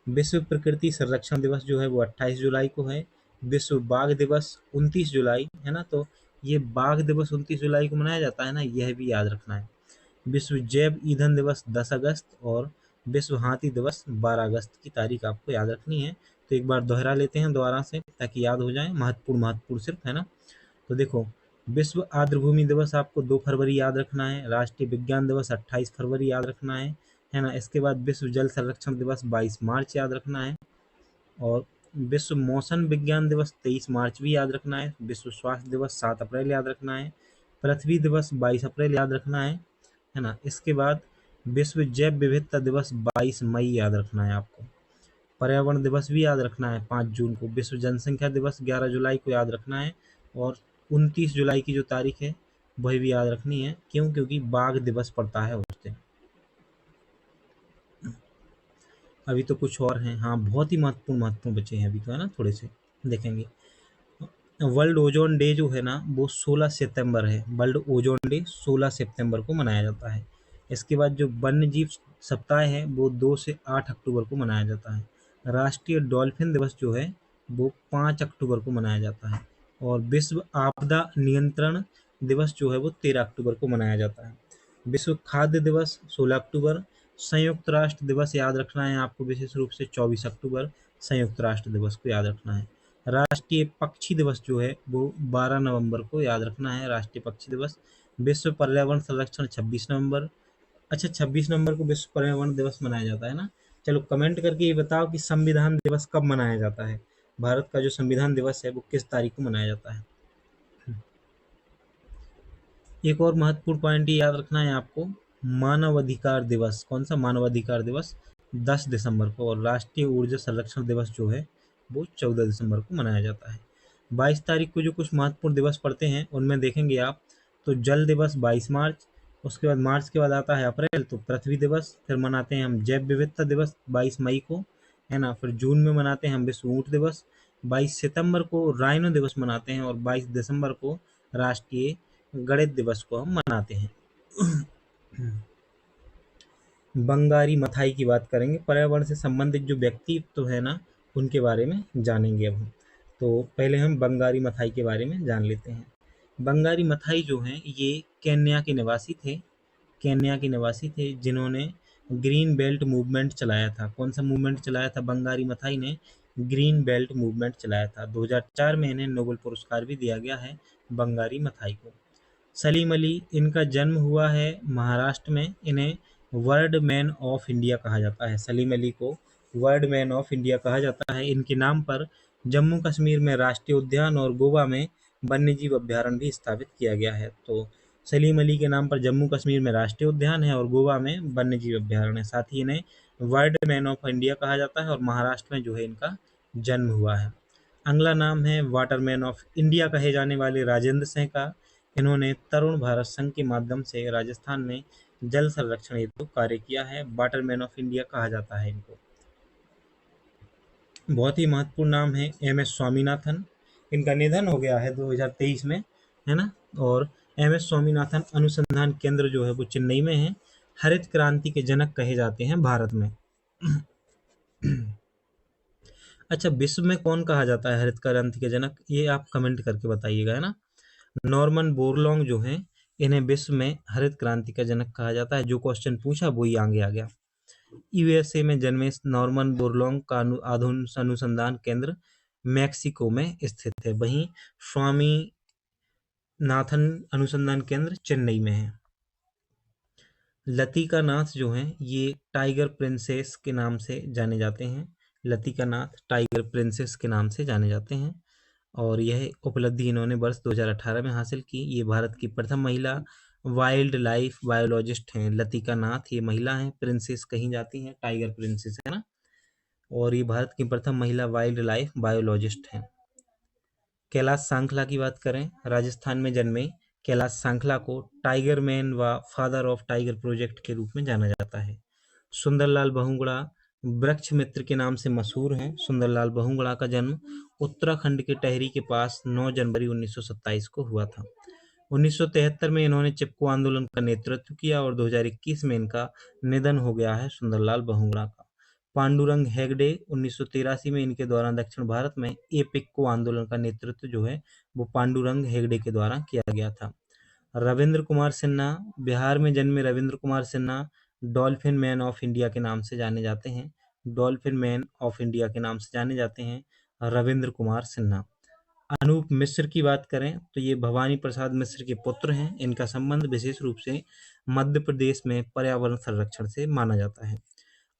विश्व प्रकृति संरक्षण दिवस जो है वो 28 जुलाई को है। विश्व बाघ दिवस 29 जुलाई है ना, तो ये बाघ दिवस 29 जुलाई को मनाया जाता है ना, यह भी याद रखना है। विश्व जैव ईंधन दिवस 10 अगस्त और विश्व हाथी दिवस 12 अगस्त की तारीख आपको याद रखनी है। तो एक बार दोहरा लेते हैं दोबारा से ताकि याद हो जाए, महत्वपूर्ण सिर्फ है ना। तो देखो, विश्व आर्द्रभूमि दिवस आपको 2 फरवरी याद रखना है। राष्ट्रीय विज्ञान दिवस 28 फरवरी याद रखना है ना। इसके बाद विश्व जल संरक्षण दिवस 22 मार्च याद रखना है, और विश्व मौसम विज्ञान दिवस 23 मार्च भी याद रखना है। विश्व स्वास्थ्य दिवस 7 अप्रैल याद रखना है। पृथ्वी दिवस 22 अप्रैल याद रखना है ना। इसके बाद विश्व जैव विविधता दिवस 22 मई याद रखना है आपको। पर्यावरण दिवस भी याद रखना है 5 जून को। विश्व जनसंख्या दिवस 11 जुलाई को याद रखना है, और 29 जुलाई की जो तारीख है वही भी याद रखनी है। क्यों? क्योंकि बाघ दिवस पड़ता है उस दिन। अभी तो कुछ और हैं, हाँ बहुत ही महत्वपूर्ण बचे हैं अभी तो, है ना, थोड़े से देखेंगे। वर्ल्ड ओजोन डे जो है ना वो 16 सितंबर है। वर्ल्ड ओजोन डे 16 सितंबर को मनाया जाता है। इसके बाद जो वन्य जीव सप्ताह है वो 2 से 8 अक्टूबर को मनाया जाता है। राष्ट्रीय डॉल्फिन दिवस जो है वो 5 अक्टूबर को मनाया जाता है, और विश्व आपदा नियंत्रण दिवस जो है वो 13 अक्टूबर को मनाया जाता है। विश्व खाद्य दिवस 16 अक्टूबर। संयुक्त राष्ट्र दिवस याद रखना है आपको, विशेष रूप से 24 अक्टूबर संयुक्त राष्ट्र दिवस को याद रखना है। राष्ट्रीय पक्षी दिवस जो है वो 12 नवंबर को याद रखना है, राष्ट्रीय पक्षी दिवस। विश्व पर्यावरण संरक्षण 26 नवंबर। अच्छा, 26 नवंबर को विश्व पर्यावरण दिवस मनाया जाता है ना। चलो कमेंट करके ये बताओ कि संविधान दिवस कब मनाया जाता है। भारत का जो संविधान दिवस है वो किस तारीख को मनाया जाता है। एक और महत्वपूर्ण पॉइंट ये याद रखना है आपको, मानवाधिकार दिवस। कौन सा मानवाधिकार दिवस? 10 दिसंबर को। और राष्ट्रीय ऊर्जा संरक्षण दिवस जो है वो 14 दिसंबर को मनाया जाता है। 22 तारीख को जो कुछ महत्वपूर्ण दिवस पड़ते हैं उनमें देखेंगे आप, तो जल दिवस 22 मार्च। उसके बाद मार्च के बाद आता है अप्रैल, तो पृथ्वी दिवस। फिर मनाते हैं हम जैव विविधता दिवस 22 मई को, है ना। फिर जून में मनाते हैं हम विश्व ऊँट दिवस। 22 सितंबर को राइनो दिवस मनाते हैं, और 22 दिसंबर को राष्ट्रीय गणित दिवस को हम मनाते हैं। बंगारी मथाई की बात करेंगे। पर्यावरण से संबंधित जो व्यक्तित्व तो है ना उनके बारे में जानेंगे अब हम। तो पहले हम बंगारी मथाई के बारे में जान लेते हैं। बंगारी मथाई जो हैं ये केन्या के निवासी थे। केन्या के निवासी थे जिन्होंने ग्रीन बेल्ट मूवमेंट चलाया था। कौन सा मूवमेंट चलाया था? बंगारी मथाई ने ग्रीन बेल्ट मूवमेंट चलाया था। 2004 में इन्हें नोबेल पुरस्कार भी दिया गया है बंगारी मथाई को। सलीम अली, इनका जन्म हुआ है महाराष्ट्र में। इन्हें वर्ल्ड मैन ऑफ इंडिया कहा जाता है। सलीम अली को वर्ल्ड मैन ऑफ इंडिया कहा जाता है। इनके नाम पर जम्मू कश्मीर में राष्ट्रीय उद्यान और गोवा में वन्यजीव अभ्यारण्य भी स्थापित किया गया है। तो सलीम अली के नाम पर जम्मू कश्मीर में राष्ट्रीय उद्यान है और गोवा में वन्यजीव अभ्यारण्य है। साथ ही इन्हें वर्ल्ड मैन ऑफ इंडिया कहा जाता है, और महाराष्ट्र में जो है इनका जन्म हुआ है। अगला नाम है वाटरमैन ऑफ इंडिया कहे जाने वाले राजेंद्र सिंह का। इन्होंने तरुण भारत संघ के माध्यम से राजस्थान में जल संरक्षण हेतु कार्य किया है। वाटरमैन ऑफ इंडिया कहा जाता है इनको। बहुत ही महत्वपूर्ण नाम है एम एस स्वामीनाथन। इनका निधन हो गया है 2023 में, है ना। और एम एस स्वामीनाथन अनुसंधान केंद्र जो है वो चेन्नई में है। हरित क्रांति के जनक कहे जाते हैं भारत में। अच्छा, विश्व में कौन कहा जाता है हरित क्रांति के जनक? ये आप कमेंट करके बताइएगा, है ना। नॉर्मन बोरलॉन्ग जो हैं इन्हें विश्व में हरित क्रांति का जनक कहा जाता है। जो क्वेश्चन पूछा वही आगे आ गया। यूएसए में जन्मे नॉर्मन बोरलॉन्ग का आधुनिक अनुसंधान केंद्र मैक्सिको में स्थित है। वहीं स्वामीनाथन अनुसंधान केंद्र चेन्नई में है। लतिका नाथ जो हैं ये टाइगर प्रिंसेस के नाम से जाने जाते हैं। लतिका नाथ टाइगर प्रिंसेस के नाम से जाने जाते हैं, और यह उपलब्धि इन्होंने वर्ष 2018 में हासिल की। ये भारत की प्रथम महिला वाइल्ड लाइफ बायोलॉजिस्ट हैं। लतिका नाथ ये महिला हैं, प्रिंसेस कहीं जाती हैं, टाइगर प्रिंसेस, है ना। और ये भारत की प्रथम महिला वाइल्ड लाइफ बायोलॉजिस्ट हैं। कैलाश सांखला की बात करें, राजस्थान में जन्मे कैलाश सांखला को टाइगर मैन व फादर ऑफ टाइगर प्रोजेक्ट के रूप में जाना जाता है। सुंदरलाल बहुगुणा वृक्ष मित्र के नाम से मशहूर हैं। सुंदरलाल बहुगुणा का जन्म उत्तराखंड के टेहरी के पास 9 जनवरी 1927 को हुआ था। 1973 में इन्होंने चिपको आंदोलन का नेतृत्व किया और 2021 में इनका निधन हो गया है सुंदरलाल बहुगुणा का। पांडुरंग हेगड़े 1983 में इनके द्वारा दक्षिण भारत में एपिक्को आंदोलन का नेतृत्व जो है वो पांडुरंग हेगड़े के द्वारा किया गया था। रविंद्र कुमार सिन्हा, बिहार में जन्मे Ravindra Kumar Sinha dolphin man of India के नाम से जाने जाते हैं। डॉल्फिन मैन ऑफ इंडिया के नाम से जाने जाते हैं रविंद्र कुमार सिन्हा। अनूप मिश्र की बात करें तो ये भवानी प्रसाद मिश्र के पुत्र हैं। इनका संबंध विशेष रूप से मध्य प्रदेश में पर्यावरण संरक्षण से माना जाता है।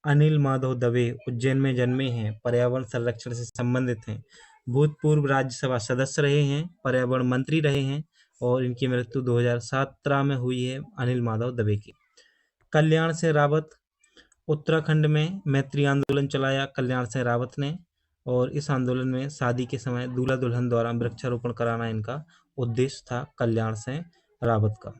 अनिल माधव दवे उज्जैन में जन्मे हैं, पर्यावरण संरक्षण से संबंधित हैं। भूतपूर्व राज्यसभा सदस्य रहे हैं, पर्यावरण मंत्री रहे हैं और इनकी मृत्यु 2017 में हुई है अनिल माधव दवे की। कल्याण सिंह रावत, उत्तराखंड में मैत्री आंदोलन चलाया कल्याण सिंह रावत ने और इस आंदोलन में शादी के समय दूल्हा दुल्हन द्वारा वृक्षारोपण कराना इनका उद्देश्य था कल्याण सिंह रावत का।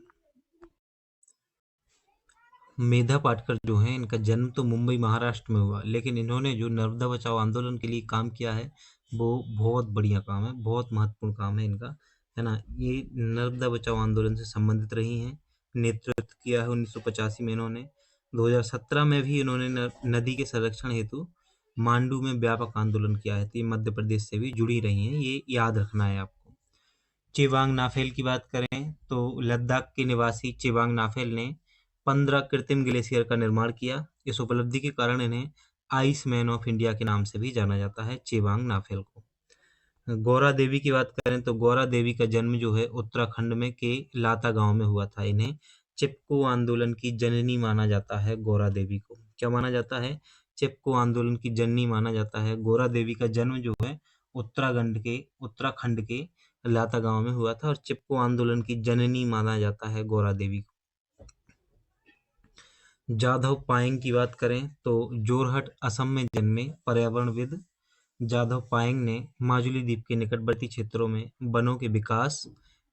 मेधा पाटकर जो है इनका जन्म तो मुंबई महाराष्ट्र में हुआ, लेकिन इन्होंने जो नर्मदा बचाओ आंदोलन के लिए काम किया है वो बहुत बढ़िया काम है, बहुत महत्वपूर्ण काम है इनका, है ना। ये नर्मदा बचाओ आंदोलन से संबंधित रही हैं, नेतृत्व किया है 1985 में इन्होंने। 2017 में भी इन्होंने नदी के संरक्षण हेतु मांडू में व्यापक आंदोलन किया है, तो ये मध्य प्रदेश से भी जुड़ी रही हैं, ये याद रखना है आपको। चेवांग नाफेल की बात करें तो लद्दाख के निवासी चेवांग नाफेल ने 15 कृत्रिम ग्लेशियर का निर्माण किया। इस उपलब्धि के कारण इन्हें आइस मैन ऑफ इंडिया के नाम से भी जाना जाता है, चेवांग नाफेल को। गौरा देवी की बात करें तो गौरा देवी का जन्म जो है उत्तराखंड में के लाता गांव में हुआ था। इन्हें चिपको आंदोलन की जननी माना जाता है। गौरा देवी को क्या माना जाता है? चिपको आंदोलन की जननी माना जाता है। गौरा देवी का जन्म जो है उत्तराखंड के लाता गांव में हुआ था और चिपको आंदोलन की जननी माना जाता है गौरा देवी को। जाधव पायेंग की बात करें तो जोरहट असम में जन्मे पर्यावरणविद जाधव पायेंग ने माजुली द्वीप के निकटवर्ती क्षेत्रों में वनों के विकास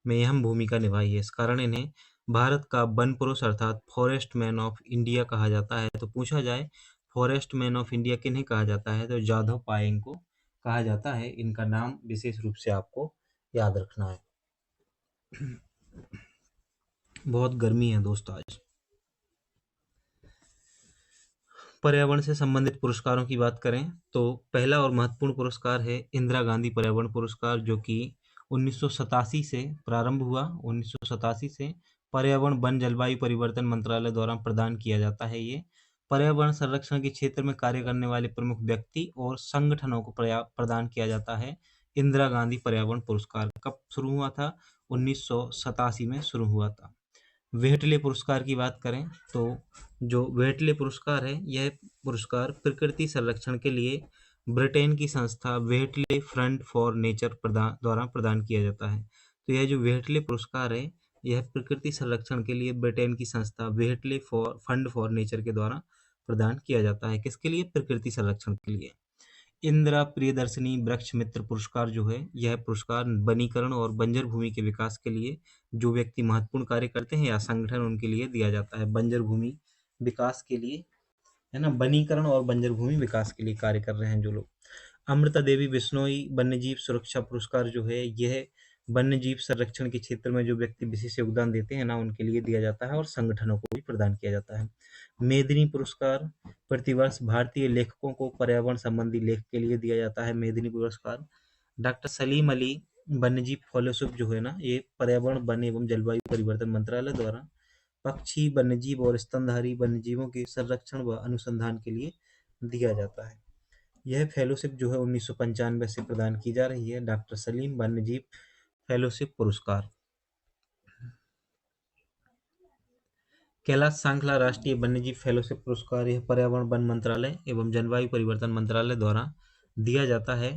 में अहम भूमिका निभाई है। इस कारण इन्हें भारत का वन पुरुष अर्थात फॉरेस्ट मैन ऑफ इंडिया कहा जाता है। तो पूछा जाए फॉरेस्ट मैन ऑफ इंडिया किन्हें कहा जाता है तो जाधव पायेंग को कहा जाता है। इनका नाम विशेष रूप से आपको याद रखना है। बहुत गर्मी है दोस्तों आज। पर्यावरण से संबंधित पुरस्कारों की बात करें तो पहला और महत्वपूर्ण पुरस्कार है इंदिरा गांधी पर्यावरण पुरस्कार, जो कि 1987 से प्रारंभ हुआ। 1987 से पर्यावरण वन जलवायु परिवर्तन मंत्रालय द्वारा प्रदान किया जाता है। ये पर्यावरण संरक्षण के क्षेत्र में कार्य करने वाले प्रमुख व्यक्ति और संगठनों को प्रदान किया जाता है। इंदिरा गांधी पर्यावरण पुरस्कार कब शुरू हुआ था? 1987 में शुरू हुआ था। वेहटले पुरस्कार की बात करें तो जो वेहटले पुरस्कार है यह पुरस्कार प्रकृति संरक्षण के लिए ब्रिटेन की संस्था वेहटले फ्रंट फॉर नेचर द्वारा प्रदान किया जाता है। तो यह जो वेहटले पुरस्कार है यह प्रकृति संरक्षण के लिए ब्रिटेन की संस्था वेहटले फंड फॉर नेचर के द्वारा प्रदान किया जाता है। किसके लिए? प्रकृति संरक्षण के लिए। इंदिरा प्रियदर्शनी वृक्ष मित्र पुरस्कार जो है यह पुरस्कार वनीकरण और बंजर भूमि के विकास के लिए जो व्यक्ति महत्वपूर्ण कार्य करते हैं या संगठन उनके लिए दिया जाता है। बंजर भूमि विकास के लिए, है ना, वनीकरण और बंजर भूमि विकास के लिए कार्य कर रहे हैं जो लोग। अमृता देवी बिश्नोई वन्यजीव सुरक्षा पुरस्कार जो है यह वन्यजीव संरक्षण के क्षेत्र में जो व्यक्ति विशेष योगदान देते हैं ना उनके लिए दिया जाता है और संगठनों को भी प्रदान किया जाता है। मेदिनी पुरस्कार प्रतिवर्ष भारतीय लेखकों को पर्यावरण संबंधी लेख के लिए दिया जाता है। मेदिनी पुरस्कार डॉक्टर सलीम अली वन्यजीव फेलोशिप जो है ना ये पर्यावरण वन एवं जलवायु परिवर्तन मंत्रालय द्वारा पक्षी वन्यजीव और स्तनधारी वन्यजीवों के संरक्षण व अनुसंधान के लिए दिया जाता है। यह फेलोशिप जो है 1995 से प्रदान की जा रही है। डॉक्टर सलीम वन्यजीव फेलोशिप पुरस्कार। कैलाश सांखला राष्ट्रीय वन्यजीव फेलोशिप पुरस्कार यह पर्यावरण वन मंत्रालय एवं जलवायु परिवर्तन मंत्रालय द्वारा दिया जाता है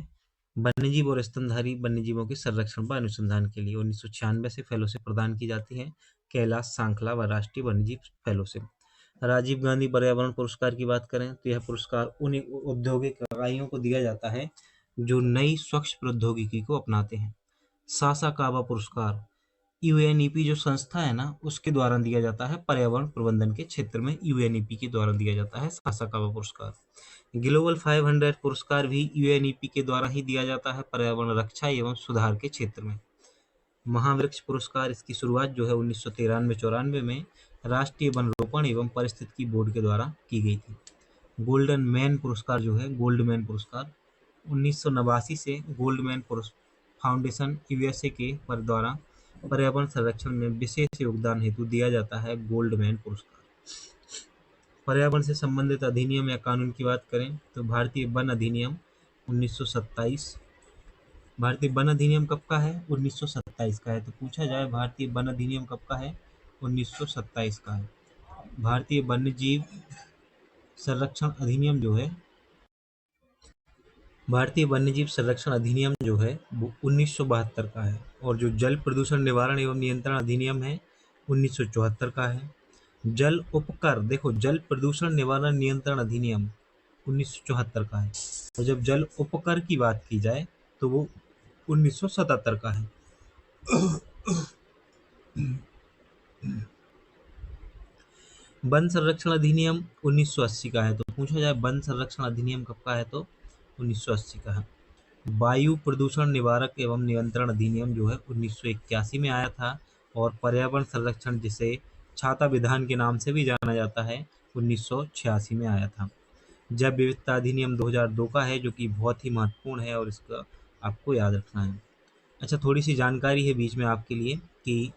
वन्यजीव और स्तनधारी वन्यजीवों के संरक्षण व अनुसंधान के लिए। 1996 से फेलोशिप प्रदान की जाती है कैलाश सांखला व राष्ट्रीय वन्यजीव फेलोशिप। राजीव गांधी पर्यावरण पुरस्कार की बात करें तो यह पुरस्कार उन औद्योगिक इकाइयों को दिया जाता है जो नई स्वच्छ प्रौद्योगिकी को अपनाते हैं। सासाकावा पुरस्कार यूएनईपी जो संस्था है ना उसके द्वारा दिया जाता है। पर्यावरण प्रबंधन के क्षेत्र में यूएनईपी के द्वारा दिया जाता है सासाकावा पुरस्कार। ग्लोबल 500 पुरस्कार भी यूएनईपी के द्वारा ही दिया जाता है पर्यावरण रक्षा एवं सुधार के क्षेत्र में। महावृक्ष पुरस्कार, इसकी शुरुआत जो है 1993-94 में राष्ट्रीय वन रोपण एवं पारिस्थितिकी बोर्ड के द्वारा की गई थी। गोल्डन मैन पुरस्कार जो है, गोल्ड मैन पुरस्कार 1989 से गोल्ड मैन फाउंडेशन यूएसए के पर द्वारा पर्यावरण संरक्षण में विशेष योगदान हेतु दिया जाता है गोल्ड मैन पुरस्कार। पर्यावरण से संबंधित अधिनियम या कानून की बात करें तो भारतीय वन अधिनियम 1927। भारतीय वन अधिनियम कब का है? 1927 का है। तो पूछा जाए भारतीय वन अधिनियम कब का है? 1927 का है। भारतीय वन्यजीव संरक्षण अधिनियम जो है, भारतीय वन्यजीव संरक्षण अधिनियम जो है वो 1972 का है। और जो जल प्रदूषण निवारण एवं नियंत्रण अधिनियम है 1974 का है। जल उपकर, देखो, जल प्रदूषण निवारण नियंत्रण अधिनियम 1974 का है। और जब जल उपकर की बात की जाए तो वो 1977 का है। वन संरक्षण अधिनियम 1980 का है। तो पूछा जाए वन संरक्षण अधिनियम कब का है? तो 1980 का है। वायु प्रदूषण निवारक एवं नियंत्रण अधिनियम जो है 1981 में आया था। और पर्यावरण संरक्षण, जिसे छाता विधान के नाम से भी जाना जाता है, 1986 में आया था। जैव विविधता अधिनियम 2002 का है, जो कि बहुत ही महत्वपूर्ण है और इसका आपको याद रखना है। अच्छा, थोड़ी सी जानकारी है बीच में आपके लिए कि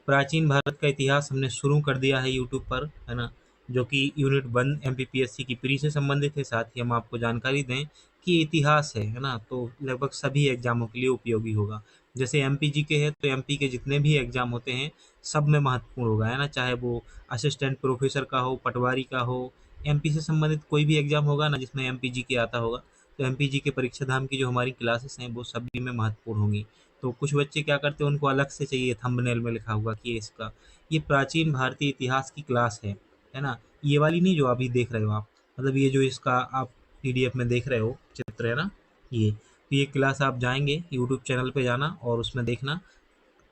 प्राचीन भारत का इतिहास हमने शुरू कर दिया है यूट्यूब पर, है ना, जो कि यूनिट 1 एमपीपीएससी की प्री से संबंधित है। साथ ही हम आपको जानकारी दें कि इतिहास है ना, तो लगभग सभी एग्जामों के लिए उपयोगी होगा। जैसे एमपी जी के है तो एमपी के जितने भी एग्जाम होते हैं सब में महत्वपूर्ण होगा, है ना, चाहे वो असिस्टेंट प्रोफेसर का हो, पटवारी का हो, एमपी से संबंधित कोई भी एग्जाम होगा ना जिसमें एमपी जी के आता होगा, तो एमपी जी के परीक्षा धाम की जो हमारी क्लासेस हैं वो सभी में महत्वपूर्ण होंगी। तो कुछ बच्चे क्या करते हैं, उनको अलग से चाहिए थंबनेल में लिखा हुआ कि इसका ये प्राचीन भारतीय इतिहास की क्लास है ना, ये वाली नहीं जो अभी देख रहे हो आप, मतलब ये जो इसका आप पीडीएफ में देख रहे हो चित्र, है ना, ये तो ये क्लास आप जाएंगे यूट्यूब चैनल पे जाना और उसमें देखना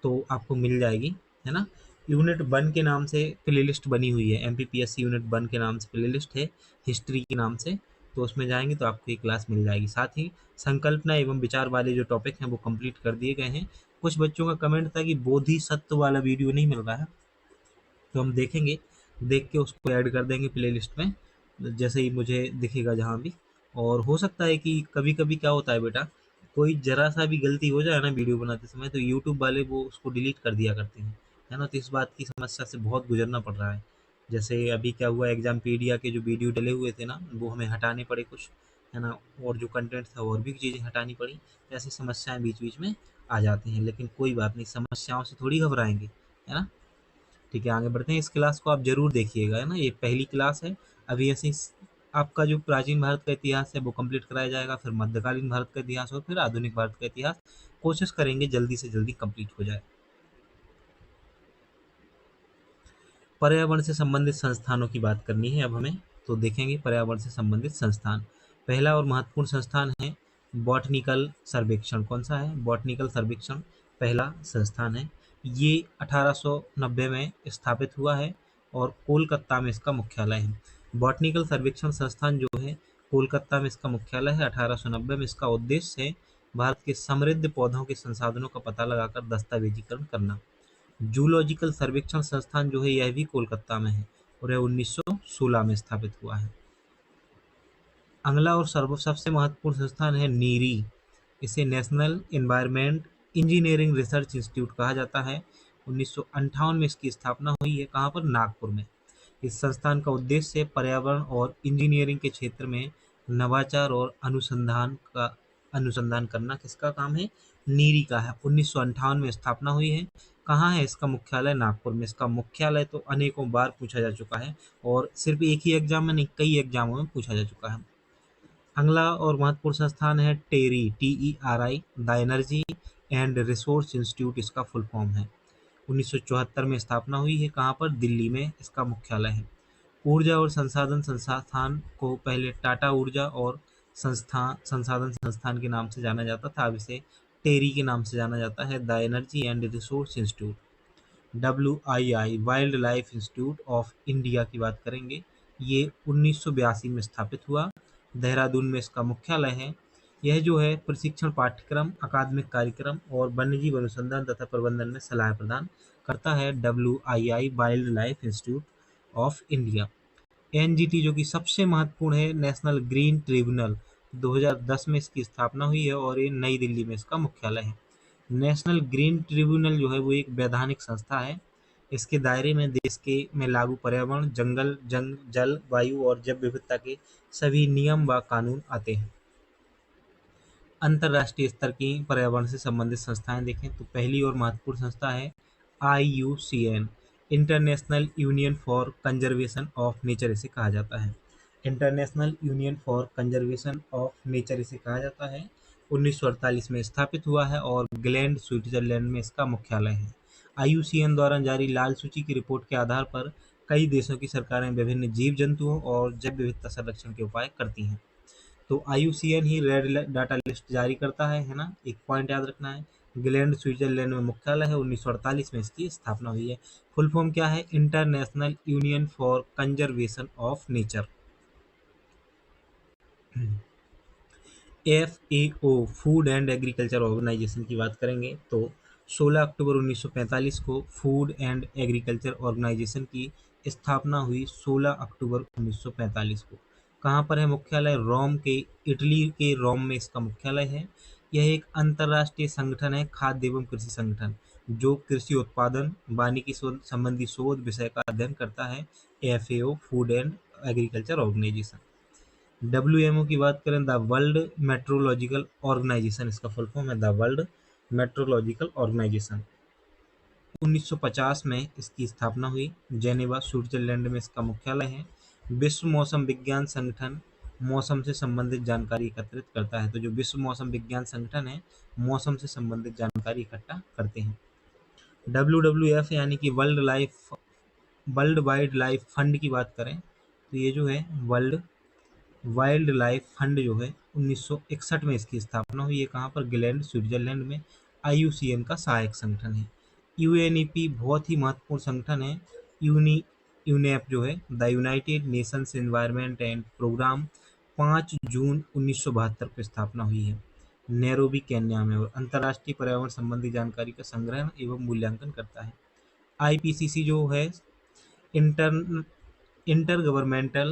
तो आपको मिल जाएगी, है ना। यूनिट 1 के नाम से प्लेलिस्ट बनी हुई है, एमपीपीएससी यूनिट 1 के नाम से प्लेलिस्ट है, हिस्ट्री के नाम से। तो उसमें जाएंगे तो आपको ये क्लास मिल जाएगी। साथ ही संकल्पना एवं विचार वाले जो टॉपिक हैं वो कंप्लीट कर दिए गए हैं। कुछ बच्चों का कमेंट था कि बोधिसत्व वाला वीडियो नहीं मिल रहा है, तो हम देखेंगे, देख के उसको ऐड कर देंगे प्लेलिस्ट में जैसे ही मुझे दिखेगा जहाँ भी। और हो सकता है कि कभी कभी क्या होता है बेटा, कोई जरा सा भी गलती हो जाए ना वीडियो बनाते समय तो यूट्यूब वाले वो उसको डिलीट कर दिया करते हैं, है ना। तो इस बात की समस्या से बहुत गुजरना पड़ रहा है। जैसे अभी क्या हुआ, एग्जाम पीडिया के जो वीडियो डले हुए थे ना वो हमें हटाने पड़े कुछ, है ना, और जो कंटेंट था और भी चीज़ें हटानी पड़ी। ऐसी समस्याएं बीच बीच में आ जाती हैं, लेकिन कोई बात नहीं, समस्याओं से थोड़ी घबराएंगे, है ना। ठीक है, आगे बढ़ते हैं। इस क्लास को आप ज़रूर देखिएगा, है ना, ये पहली क्लास है। अभी ऐसे ही आपका जो प्राचीन भारत का इतिहास है वो कंप्लीट कराया जाएगा, फिर मध्यकालीन भारत का इतिहास और फिर आधुनिक भारत का इतिहास। कोशिश करेंगे जल्दी से जल्दी कंप्लीट हो जाए। पर्यावरण से संबंधित संस्थानों की बात करनी है अब हमें, तो देखेंगे पर्यावरण से संबंधित संस्थान। पहला और महत्वपूर्ण संस्थान है बॉटनिकल सर्वेक्षण। कौन सा है? बॉटनिकल सर्वेक्षण पहला संस्थान है। ये 1890 में स्थापित हुआ है और कोलकाता में इसका मुख्यालय है। बॉटनिकल सर्वेक्षण संस्थान जो है कोलकाता में इसका मुख्यालय है। 1890 में इसका उद्देश्य है भारत के समृद्ध पौधों के संसाधनों का पता लगाकर दस्तावेजीकरण करना। जूलॉजिकल सर्वेक्षण संस्थान जो है यह भी कोलकाता में है और यह 1916 में स्थापित हुआ है। अगला और सबसे महत्वपूर्ण संस्थान है नीरी। इसे national environment engineering research institute कहा जाता है। 1958 में इसकी स्थापना हुई है। कहाँ पर? नागपुर में। इस संस्थान का उद्देश्य पर्यावरण और इंजीनियरिंग के क्षेत्र में नवाचार और अनुसंधान करना। किसका काम है? नीरी का है। 1958 में स्थापना हुई है। कहाँ है इसका मुख्यालय? नागपुर में। इसका मुख्यालय तो अनेकों बार पूछा जा चुका है और सिर्फ एक ही एग्जाम में नहीं, कई एग्जामों में पूछा जा चुका है। अगला और महत्वपूर्ण संस्थान है टेरी, TERI, the energy and resource institute इसका फुल फॉर्म है। 1974 में स्थापना हुई है। कहाँ पर? दिल्ली में इसका मुख्यालय है। ऊर्जा और संसाधन संस्थान को पहले टाटा ऊर्जा और संसाधन संस्थान के नाम से जाना जाता था, अब इसे टेरी के नाम से जाना जाता है, the energy and resource institute. WII, wild life institute of India की बात करेंगे, ये 1982 में स्थापित हुआ। देहरादून में इसका मुख्यालय है। यह जो है प्रशिक्षण पाठ्यक्रम, अकादमिक कार्यक्रम और वन्यजीव अनुसंधान तथा प्रबंधन में सलाह प्रदान करता है। WII wild life institute of India. NGT जो कि सबसे महत्वपूर्ण है, नेशनल ग्रीन ट्रिब्यूनल, 2010 में इसकी स्थापना हुई है और ये नई दिल्ली में इसका मुख्यालय है। नेशनल ग्रीन ट्रिब्यूनल जो है वो एक वैधानिक संस्था है। इसके दायरे में देश के में लागू पर्यावरण, जल, वायु और जैव विविधता के सभी नियम व कानून आते हैं। अंतर्राष्ट्रीय स्तर की पर्यावरण से संबंधित संस्थाएं देखें तो पहली और महत्वपूर्ण संस्था है IUCN, international union for conservation of nature इसे कहा जाता है। International union for conservation of nature इसे कहा जाता है। 1948 में स्थापित हुआ है और ग्लैंड, स्विट्जरलैंड में इसका मुख्यालय है। IUCN द्वारा जारी लाल सूची की रिपोर्ट के आधार पर कई देशों की सरकारें विभिन्न जीव जंतुओं और जैव विविधता संरक्षण के उपाय करती हैं। तो IUCN ही रेड डाटा लिस्ट जारी करता है ना। एक पॉइंट याद रखना है, ग्लैंड स्विट्जरलैंड में मुख्यालय है, 1948 में इसकी स्थापना हुई है। फुल फॉर्म क्या है? International union for conservation of nature. FAO, food and agriculture organisation की बात करेंगे तो 16 अक्टूबर 1945 को फूड एंड एग्रीकल्चर ऑर्गेनाइजेशन की स्थापना हुई। 16 अक्टूबर 1945 को। कहाँ पर है मुख्यालय? रोम के, इटली के रोम में इसका मुख्यालय है। यह एक अंतर्राष्ट्रीय संगठन है, खाद्य एवं कृषि संगठन, जो कृषि उत्पादन, वानिकी संबंधी शोध विषय का अध्ययन करता है। FAO, food and agriculture organisation. WMO की बात करें, द वर्ल्ड मेट्रोलॉजिकल ऑर्गेनाइजेशन, इसका फुल फॉर्म है द वर्ल्ड मेट्रोलॉजिकल ऑर्गेनाइजेशन। 1950 में इसकी स्थापना हुई। जेनेवा, स्विट्जरलैंड में इसका मुख्यालय है। विश्व मौसम विज्ञान संगठन मौसम से संबंधित जानकारी एकत्रित करता है। तो जो विश्व मौसम विज्ञान संगठन है, मौसम से संबंधित जानकारी इकट्ठा करते हैं। WWF यानी कि वर्ल्ड वाइल्ड लाइफ फंड की बात करें तो ये जो है वर्ल्ड वाइल्ड लाइफ फंड जो है 1961 में इसकी स्थापना हुई है। कहाँ पर? ग्लैंड, स्विट्जरलैंड में। IUCN का सहायक संगठन है। UNEP बहुत ही महत्वपूर्ण संगठन है। यूनेप जो है the United Nations environment and programme, 5 जून 1972 को स्थापना हुई है, नैरोबी, केन्या में, और अंतर्राष्ट्रीय पर्यावरण संबंधी जानकारी का संग्रहण एवं मूल्यांकन करता है। IPCC जो है inter inter governmental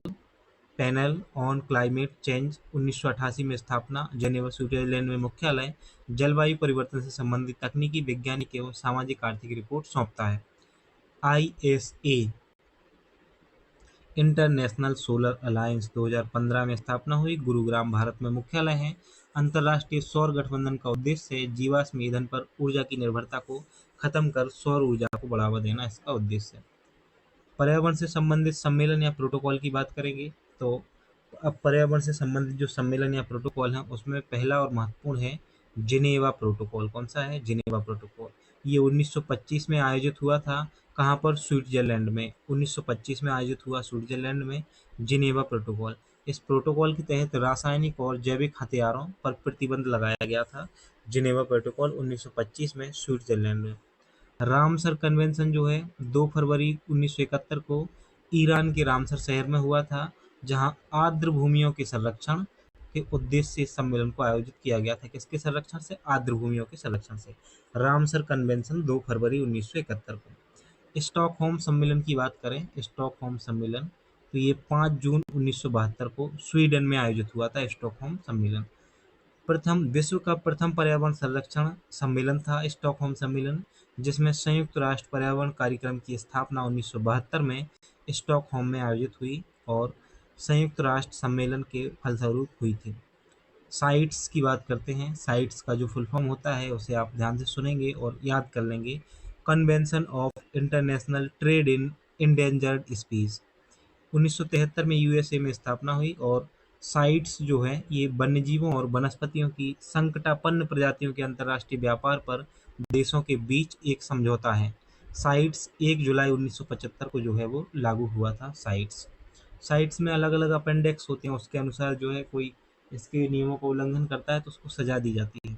panel on climate change, 1988 में स्थापना, जेनेवा, स्विट्जरलैंड में मुख्यालय, जलवायु परिवर्तन से संबंधित तकनीकी, वैज्ञानिक एवं सामाजिक आर्थिक रिपोर्ट सौंपता है। ISA, इंटरनेशनल सोलर अलायंस, 2015 में स्थापना हुई, गुरुग्राम, भारत में मुख्यालय है। अंतर्राष्ट्रीय सौर गठबंधन का उद्देश्य है जीवाश्म ईंधन पर ऊर्जा की निर्भरता को खत्म कर सौर ऊर्जा को बढ़ावा देना, इसका उद्देश्य है। पर्यावरण से संबंधित सम्मेलन या प्रोटोकॉल की बात करेंगे तो अब पर्यावरण से संबंधित जो सम्मेलन या प्रोटोकॉल हैं उसमें पहला और महत्वपूर्ण है जिनेवा प्रोटोकॉल। कौन सा है? Geneva protocol. ये 1925 में आयोजित हुआ था। कहाँ पर? स्विट्जरलैंड में। 1925 में आयोजित हुआ स्विट्जरलैंड में जिनेवा प्रोटोकॉल। इस प्रोटोकॉल के तहत रासायनिक और जैविक हथियारों पर प्रतिबंध लगाया गया था। जिनेवा प्रोटोकॉल 1925 में स्विट्जरलैंड में। रामसर कन्वेंशन जो है 2 फरवरी 1971 को ईरान के रामसर शहर में हुआ था, जहां आर्द्र भूमियों के संरक्षण के उद्देश्य से इस सम्मेलन को आयोजित किया गया था। किसके संरक्षण से? आर्द्र भूमियों के संरक्षण से। रामसर कन्वेंशन 2 फरवरी 1971 को। स्टॉकहोम सम्मेलन की बात करें, स्टॉकहोम सम्मेलन तो ये 5 जून 1972 को स्वीडन में आयोजित हुआ था। स्टॉकहोम सम्मेलन विश्व का प्रथम पर्यावरण संरक्षण सम्मेलन था स्टॉकहोम सम्मेलन, जिसमें संयुक्त राष्ट्र पर्यावरण कार्यक्रम की स्थापना 1972 में स्टॉकहोम में आयोजित हुई और संयुक्त राष्ट्र सम्मेलन के फलस्वरूप हुई थी। साइट्स की बात करते हैं। साइट्स का जो फुल फॉर्म होता है उसे आप ध्यान से सुनेंगे और याद कर लेंगे। Convention of international trade in endangered species, 1973 में यूएसए में स्थापना हुई। और साइट्स जो है ये वन्यजीवों और वनस्पतियों की संकटापन्न प्रजातियों के अंतर्राष्ट्रीय व्यापार पर देशों के बीच एक समझौता है। साइट्स 1 जुलाई 1975 को जो है वो लागू हुआ था। साइट्स में अलग अलग अपेंडिक्स होते हैं, उसके अनुसार जो है कोई इसके नियमों का उल्लंघन करता है तो उसको सजा दी जाती है।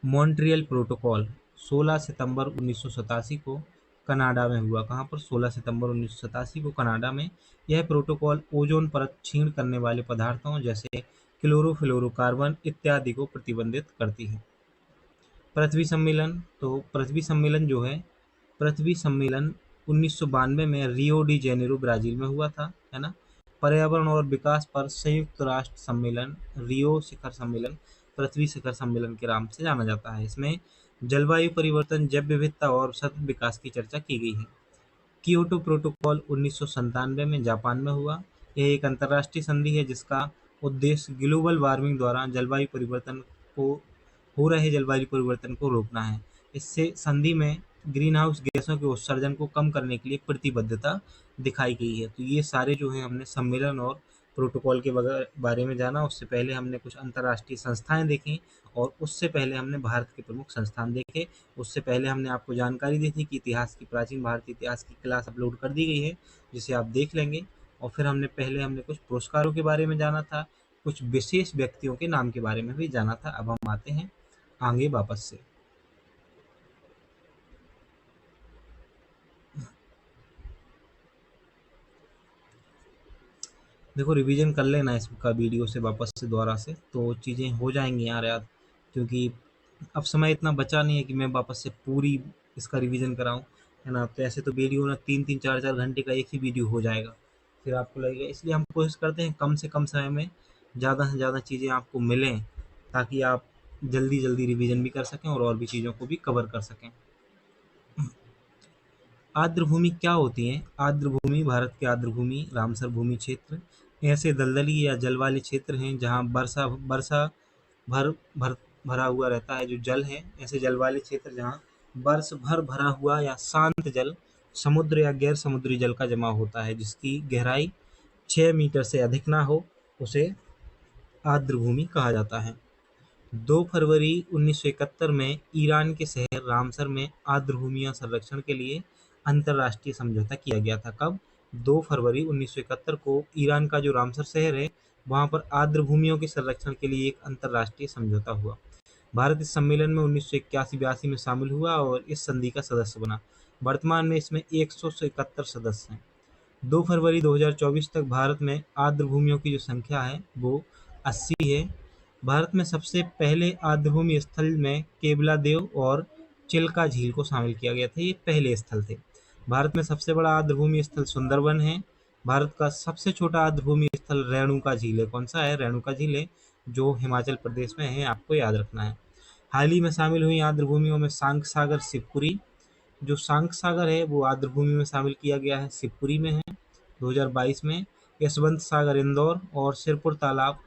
मॉन्ट्रियल प्रोटोकॉल 16 सितंबर 1987 को कनाडा में हुआ। कहाँ पर? 16 सितंबर 1987 को कनाडा में। यह प्रोटोकॉल ओजोन परत क्षीण करने वाले पदार्थों जैसे क्लोरोफ्लोरोकार्बन इत्यादि को प्रतिबंधित करती है। पृथ्वी सम्मेलन, तो पृथ्वी सम्मेलन जो है, पृथ्वी सम्मेलन 1992 में रियो डी जेनेरो ब्राजील में हुआ था, है ना। पर्यावरण और विकास पर संयुक्त राष्ट्र सम्मेलन, रियो शिखर सम्मेलन, पृथ्वी शिखर सम्मेलन के नाम से जाना जाता है। इसमें जलवायु परिवर्तन, जैव विविधता और सतत विकास की चर्चा की गई है। कियोटो प्रोटोकॉल 1997 में जापान में हुआ। यह एक अंतर्राष्ट्रीय संधि है जिसका उद्देश्य ग्लोबल वार्मिंग द्वारा जलवायु परिवर्तन को हो रहे जलवायु परिवर्तन को रोकना है। इससे संधि में ग्रीन हाउस गैसों के उत्सर्जन को कम करने के लिए प्रतिबद्धता दिखाई गई है। तो ये सारे जो है हमने सम्मेलन और प्रोटोकॉल के बारे में जाना। उससे पहले हमने कुछ अंतर्राष्ट्रीय संस्थाएं देखी और उससे पहले हमने भारत के प्रमुख संस्थान देखे। उससे पहले हमने आपको जानकारी दी थी कि इतिहास की, प्राचीन भारतीय इतिहास की क्लास अपलोड कर दी गई है, जिसे आप देख लेंगे। और फिर हमने कुछ पुरस्कारों के बारे में जाना था, कुछ विशेष व्यक्तियों के नाम के बारे में भी जाना था। अब हम आते हैं आगे वापस से। देखो, रिवीजन कर लेना इसका वीडियो से वापस से दोबारा से, तो चीज़ें हो जाएंगी यार याद। क्योंकि अब समय इतना बचा नहीं है कि मैं वापस से पूरी इसका रिवीजन कराऊं, है ना। तो ऐसे तो वीडियो ना 3-3 4-4 घंटे का एक ही वीडियो हो जाएगा, फिर आपको लगेगा। इसलिए हम कोशिश करते हैं कम से कम समय में ज़्यादा से ज़्यादा चीज़ें आपको मिलें, ताकि आप जल्दी जल्दी रिवीजन भी कर सकें और भी चीज़ों को भी कवर कर सकें। आर्द्रभूमि क्या होती है? आर्द्रभूमि, भारत के आर्द्रभूमि, रामसर भूमि क्षेत्र ऐसे दलदली या जल वाले क्षेत्र हैं जहाँ वर्षा वर्षा भर भर भरा हुआ रहता है। जो जल है, ऐसे जल वाले क्षेत्र जहाँ वर्ष भर भरा हुआ या शांत जल समुद्र या गैर समुद्री जल का जमा होता है, जिसकी गहराई 6 मीटर से अधिक ना हो, उसे आर्द्रभूमि कहा जाता है। 2 फरवरी 1971 में ईरान के शहर रामसर में आर्द्रभूमियों संरक्षण के लिए अंतर्राष्ट्रीय समझौता किया गया था। कब? 2 फरवरी 1971 को ईरान का जो रामसर शहर है, वहां पर आर्द्रभूमियों के संरक्षण के लिए एक अंतर्राष्ट्रीय समझौता हुआ। भारत इस सम्मेलन में 1981-82 में शामिल हुआ और इस संधि का सदस्य बना। वर्तमान में इसमें 171 सदस्य हैं। 2 फरवरी 2024 तक भारत में आर्द्रभूमियों की जो संख्या है वो 80 है। भारत में सबसे पहले आर्द्रभूमि स्थल में केवलादेव और चिल्का झील को शामिल किया गया था। ये पहले स्थल थे। भारत में सबसे बड़ा आर्द्रभूमि स्थल सुंदरवन है। भारत का सबसे छोटा आर्द्रभूमि स्थल रेणुका झील है। कौन सा है? रेणुका झील है, जो हिमाचल प्रदेश में है, आपको याद रखना है। हाल ही में शामिल हुई आर्द्रभूमियों में शांक सागर, शिवपुरी। जो शांक सागर है वो आर्द्रभूमि में शामिल किया गया है, शिवपुरी में है 2022 में। यशवंत सागर इंदौर और सिरपुर तालाब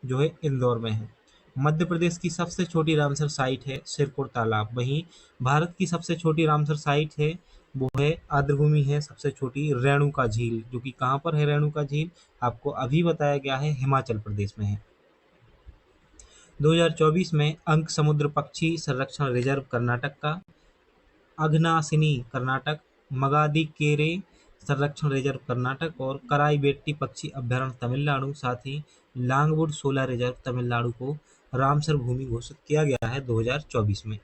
जो है इंदौर में है। मध्य प्रदेश की सबसे छोटी रामसर साइट है सिरपुर तालाब। वहीं भारत की सबसे छोटी रामसर साइट है, वो है आर्द्रभूमि है सबसे छोटी रेणुका झील, जो कि कहाँ पर है? रेणुका झील आपको अभी बताया गया है, हिमाचल प्रदेश में है। 2024 में अंक समुद्र पक्षी संरक्षण रिजर्व कर्नाटक का, अघनासिनी कर्नाटक, मगादी-केरे संरक्षण रिजर्व कर्नाटक और कराईबेट्टी पक्षी अभयारण्य तमिलनाडु, साथ ही लांगवुड सोलर रिजर्व तमिलनाडु को रामसर भूमि घोषित किया गया है 2024 में।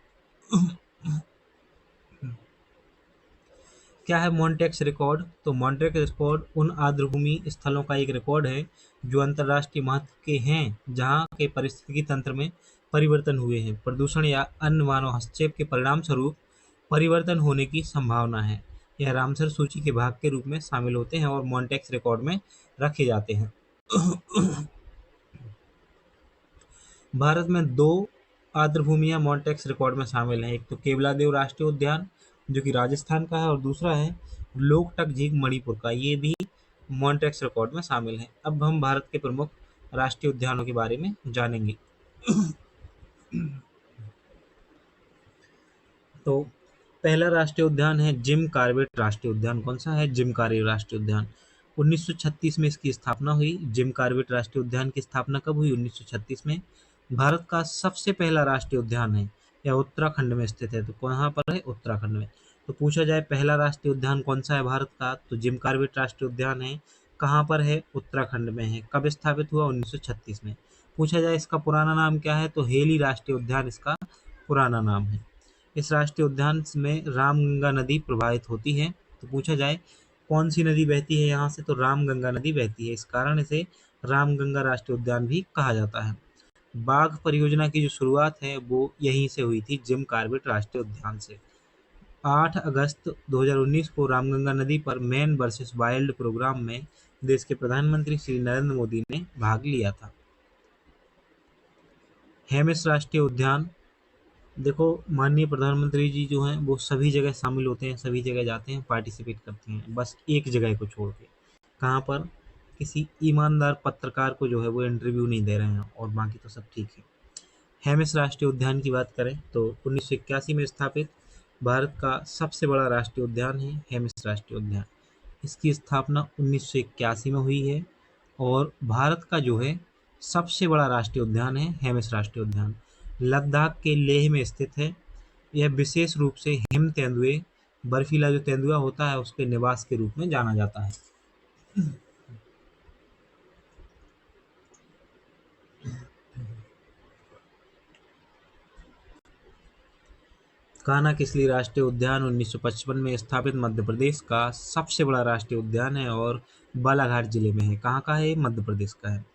क्या है मॉन्टेक्स रिकॉर्ड? तो मॉन्टेक्स रिकॉर्ड उन आर्द्रभूमि स्थलों का एक रिकॉर्ड है जो अंतर्राष्ट्रीय महत्व के हैं, जहां के पारिस्थितिकी तंत्र में परिवर्तन हुए हैं, प्रदूषण या अन्य मानव हस्तक्षेप के परिणाम स्वरूप परिवर्तन होने की संभावना है। यह रामसर सूची के भाग के रूप में शामिल होते हैं और मॉन्टेक्स रिकॉर्ड में रखे जाते हैं। भारत में 2 आर्द्रभूमियां मॉन्टेक्स रिकॉर्ड में शामिल हैं। एक तो केवलादेव राष्ट्रीय उद्यान, जो कि राजस्थान का है, और दूसरा है लोकटक झील मणिपुर का। ये भी मॉन्टेक्स रिकॉर्ड में शामिल है। अब हम भारत के प्रमुख राष्ट्रीय उद्यानों के बारे में जानेंगे। तो पहला राष्ट्रीय उद्यान है जिम कॉर्बेट राष्ट्रीय उद्यान। कौन सा है? जिम कॉर्बेट राष्ट्रीय उद्यान। 1936 में इसकी स्थापना हुई। जिम कॉर्बेट राष्ट्रीय उद्यान की स्थापना कब हुई? 1936 में। भारत का सबसे पहला राष्ट्रीय उद्यान है। यह उत्तराखंड में स्थित है। तो कहाँ पर है? उत्तराखंड में। तो पूछा जाए पहला राष्ट्रीय उद्यान कौन सा है भारत का, तो जिम कॉर्बेट राष्ट्रीय उद्यान है। कहाँ पर है? उत्तराखंड में है। कब स्थापित हुआ? 1936 में। पूछा जाए इसका पुराना नाम क्या है, तो हेली राष्ट्रीय उद्यान इसका पुराना नाम है। इस राष्ट्रीय उद्यान में रामगंगा नदी प्रवाहित होती है। तो पूछा जाए कौन सी नदी बहती है यहाँ से, तो रामगंगा नदी बहती है। इस कारण इसे रामगंगा राष्ट्रीय उद्यान भी कहा जाता है। बाघ परियोजना की जो शुरुआत है वो यहीं से हुई थी, जिम कॉर्बेट राष्ट्रीय उद्यान से। 8 अगस्त 2019 को रामगंगा नदी पर मैन वर्सेस वाइल्ड प्रोग्राम में देश के प्रधानमंत्री श्री नरेंद्र मोदी ने भाग लिया था। हेमिस राष्ट्रीय उद्यान, देखो माननीय प्रधानमंत्री जी जो हैं वो सभी जगह शामिल होते हैं, सभी जगह जाते हैं, पार्टिसिपेट करते हैं, बस एक जगह को छोड़ के। कहाँ पर? किसी ईमानदार पत्रकार को जो है वो इंटरव्यू नहीं दे रहे हैं, और बाकी तो सब ठीक है। हेमिस राष्ट्रीय उद्यान की बात करें तो 1981 में स्थापित भारत का सबसे बड़ा राष्ट्रीय उद्यान है हेमिस राष्ट्रीय उद्यान। इसकी स्थापना 1981 में हुई है, और भारत का जो है सबसे बड़ा राष्ट्रीय उद्यान है हेमिस राष्ट्रीय उद्यान। लद्दाख के लेह में स्थित है। यह विशेष रूप से हिम तेंदुए, बर्फीला जो तेंदुआ होता है उसके निवास के रूप में जाना जाता है। कान्हा किसली राष्ट्रीय उद्यान 1955 में स्थापित मध्य प्रदेश का सबसे बड़ा राष्ट्रीय उद्यान है, और बालाघाट जिले में है। कहाँ का है? मध्य प्रदेश का है।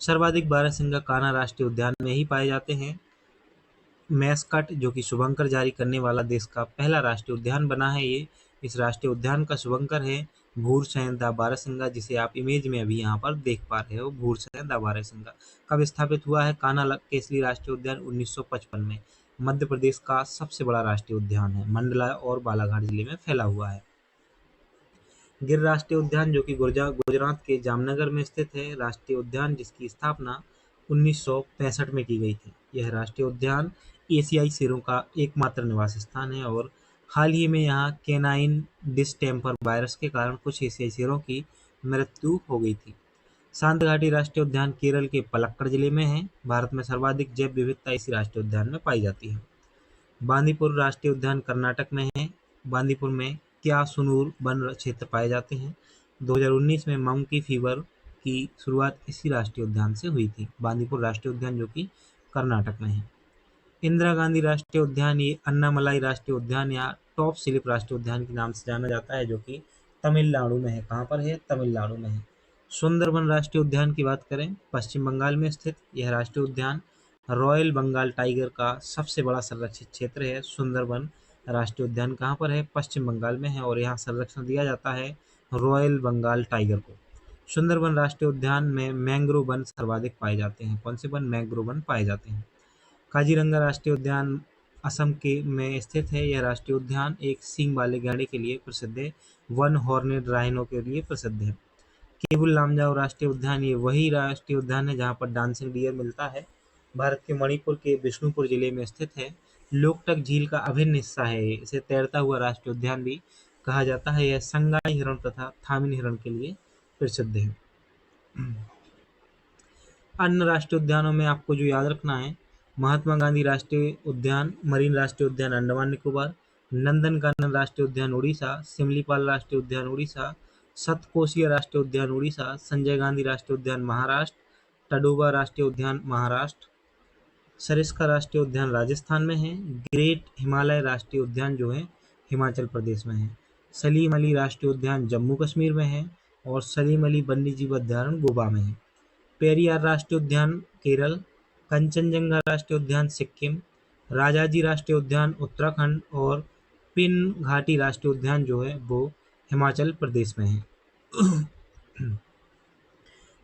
सर्वाधिक बारहसिंगा कान्हा राष्ट्रीय उद्यान में ही पाए जाते हैं। मैस्कट जो कि शुभंकर जारी करने वाला देश का पहला राष्ट्रीय उद्यान बना है ये। इस राष्ट्रीय उद्यान का शुभंकर है भूरसैन दा बारहसिंगा, जिसे आप इमेज में अभी यहाँ पर देख पा रहे हो, भूरसैन दा बारहसिंगा। कब स्थापित हुआ है कान्हा केसरी राष्ट्रीय उद्यान? 1955 में। मध्य प्रदेश का सबसे बड़ा राष्ट्रीय उद्यान है, मंडला और बालाघाट जिले में फैला हुआ है। गिर राष्ट्रीय उद्यान जो कि गुजरात के जामनगर में स्थित है राष्ट्रीय उद्यान, जिसकी स्थापना 1965 में की गई थी। यह राष्ट्रीय उद्यान एशियाई शेरों का एकमात्र निवास स्थान है, और हाल ही में यहाँ केनाइन डिस्टेम्पर वायरस के कारण कुछ एशियाई शेरों की मृत्यु हो गई थी। शांत घाटी राष्ट्रीय उद्यान केरल के पलक्कड़ जिले में है। भारत में सर्वाधिक जैव विविधता इसी राष्ट्रीय उद्यान में पाई जाती है। बांदीपुर राष्ट्रीय उद्यान कर्नाटक में है। बांदीपुर में क्यासुनूर वन क्षेत्र पाए जाते हैं। 2019 में मंकी फीवर की शुरुआत इसी राष्ट्रीय उद्यान से हुई थी। बांदीपुर राष्ट्रीय उद्यान जो कि कर्नाटक में है। इंदिरा गांधी राष्ट्रीय उद्यान, ये अन्नामलाई राष्ट्रीय उद्यान या टॉप स्लिप राष्ट्रीय उद्यान के नाम से जाना जाता है, जो कि तमिलनाडु में है। कहाँ पर है? तमिलनाडु में है। सुंदरबन राष्ट्रीय उद्यान की बात करें, पश्चिम बंगाल में स्थित यह राष्ट्रीय उद्यान रॉयल बंगाल टाइगर का सबसे बड़ा संरक्षित क्षेत्र है। सुंदरबन राष्ट्रीय उद्यान कहाँ पर है? पश्चिम बंगाल में है, और यहाँ संरक्षण दिया जाता है रॉयल बंगाल टाइगर को। सुंदरबन राष्ट्रीय उद्यान में मैंग्रोव वन सर्वाधिक पाए जाते हैं। कौन से वन? मैंग्रोव वन पाए जाते हैं। काजीरंगा राष्ट्रीय उद्यान असम के में स्थित है। यह राष्ट्रीय उद्यान एक सींग वाले गैंडे के लिए प्रसिद्ध है। वन हॉर्नेड राइनो के लिए प्रसिद्ध है। केबुल लामजाओ राष्ट्रीय उद्यान, ये वही राष्ट्रीय उद्यान है जहाँ पर डांसिंग डियर मिलता है। भारत के मणिपुर के बिष्णुपुर जिले में स्थित है। लोकटक झील का अभिन्न हिस्सा है ये। इसे तैरता हुआ राष्ट्रीय उद्यान भी कहा जाता है। यह संगाई हिरण तथा थामिन हिरण के लिए प्रसिद्ध है। अन्य राष्ट्रीय उद्यानों में आपको जो याद रखना है, महात्मा गांधी राष्ट्रीय उद्यान, मरीन राष्ट्रीय उद्यान अंडमान निकोबार, नंदनकानन राष्ट्रीय उद्यान उड़ीसा, सिमलीपाल राष्ट्रीय उद्यान उड़ीसा, सतकोशिया राष्ट्रीय उद्यान उड़ीसा, संजय गांधी राष्ट्रीय उद्यान महाराष्ट्र, टडोबा राष्ट्रीय उद्यान महाराष्ट्र, सरिस्का राष्ट्रीय उद्यान राजस्थान में है। ग्रेट हिमालय राष्ट्रीय उद्यान जो है हिमाचल प्रदेश में है। सलीम अली राष्ट्रीय उद्यान जम्मू कश्मीर में है, और सलीम अली वन्यजीव अभयारण्य गोवा में है। पेरियार राष्ट्रीय उद्यान केरल, कंचनजंगा राष्ट्रीय उद्यान सिक्किम, राजाजी राष्ट्रीय उद्यान उत्तराखंड, और पिन घाटी राष्ट्रीय उद्यान जो है वो हिमाचल प्रदेश में है।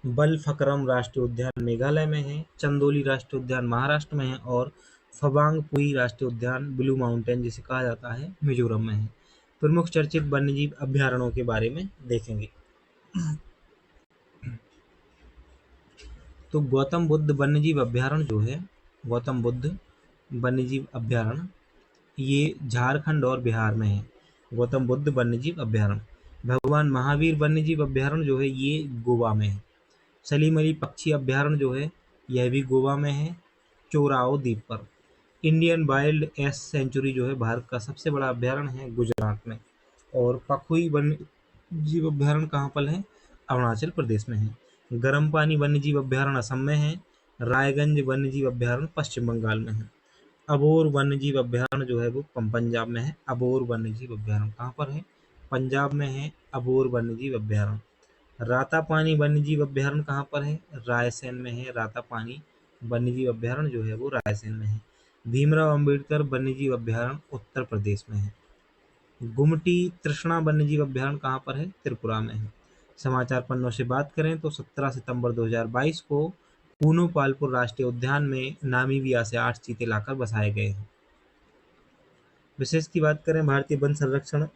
बलफकरम राष्ट्रीय उद्यान मेघालय में है। चंदोली राष्ट्रीय उद्यान महाराष्ट्र में है, और फबांगपुई राष्ट्रीय उद्यान ब्लू माउंटेन जिसे कहा जाता है मिजोरम में है। प्रमुख चर्चित वन्यजीव अभयारण्यों के बारे में देखेंगे। तो गौतम बुद्ध वन्यजीव अभयारण्य जो है, गौतम बुद्ध वन्यजीव अभयारण्य, ये झारखंड और बिहार में है। गौतम बुद्ध वन्यजीव अभयारण्य। भगवान महावीर वन्यजीव अभयारण्य जो है ये गोवा में है। सलीम अली पक्षी अभयारण्य जो है यह भी गोवा में है, चोराओ द्वीप पर। इंडियन वाइल्ड एस सेंचुरी जो है भारत का सबसे बड़ा अभयारण्य है गुजरात में। और पखुई वन्य जीव अभयारण्य कहाँ पर है? अरुणाचल प्रदेश में है। गर्म पानी वन्यजीव अभयारण्य असम में है। रायगंज वन्यजीव अभयारण्य पश्चिम बंगाल में है। अबोर वन्यजीव अभयारण्य जो है वो पंजाब में है। अबोर वन्यजीव अभयारण्य कहाँ पर है? पंजाब में है अबोर वन्यजीव अभयारण्य। रातापानी वन्यजीव अभयारण्य कहाँ पर है? रायसेन में है। रातापानी वन्यजीव अभयारण्य जो है वो रायसेन में है। भीमराव अंबेडकर वन्यजीव अभयारण्य उत्तर प्रदेश में है। गुमटी तृष्णा वन्यजीव अभयारण्य कहाँ पर है? त्रिपुरा में है। समाचार पन्नों से बात करें तो 17 सितंबर 2022 को पूनो पालपुर राष्ट्रीय उद्यान में नामीबिया से 8 चीते लाकर बसाए गए हैं। विशेष की बात करें, भारतीय वन संरक्षण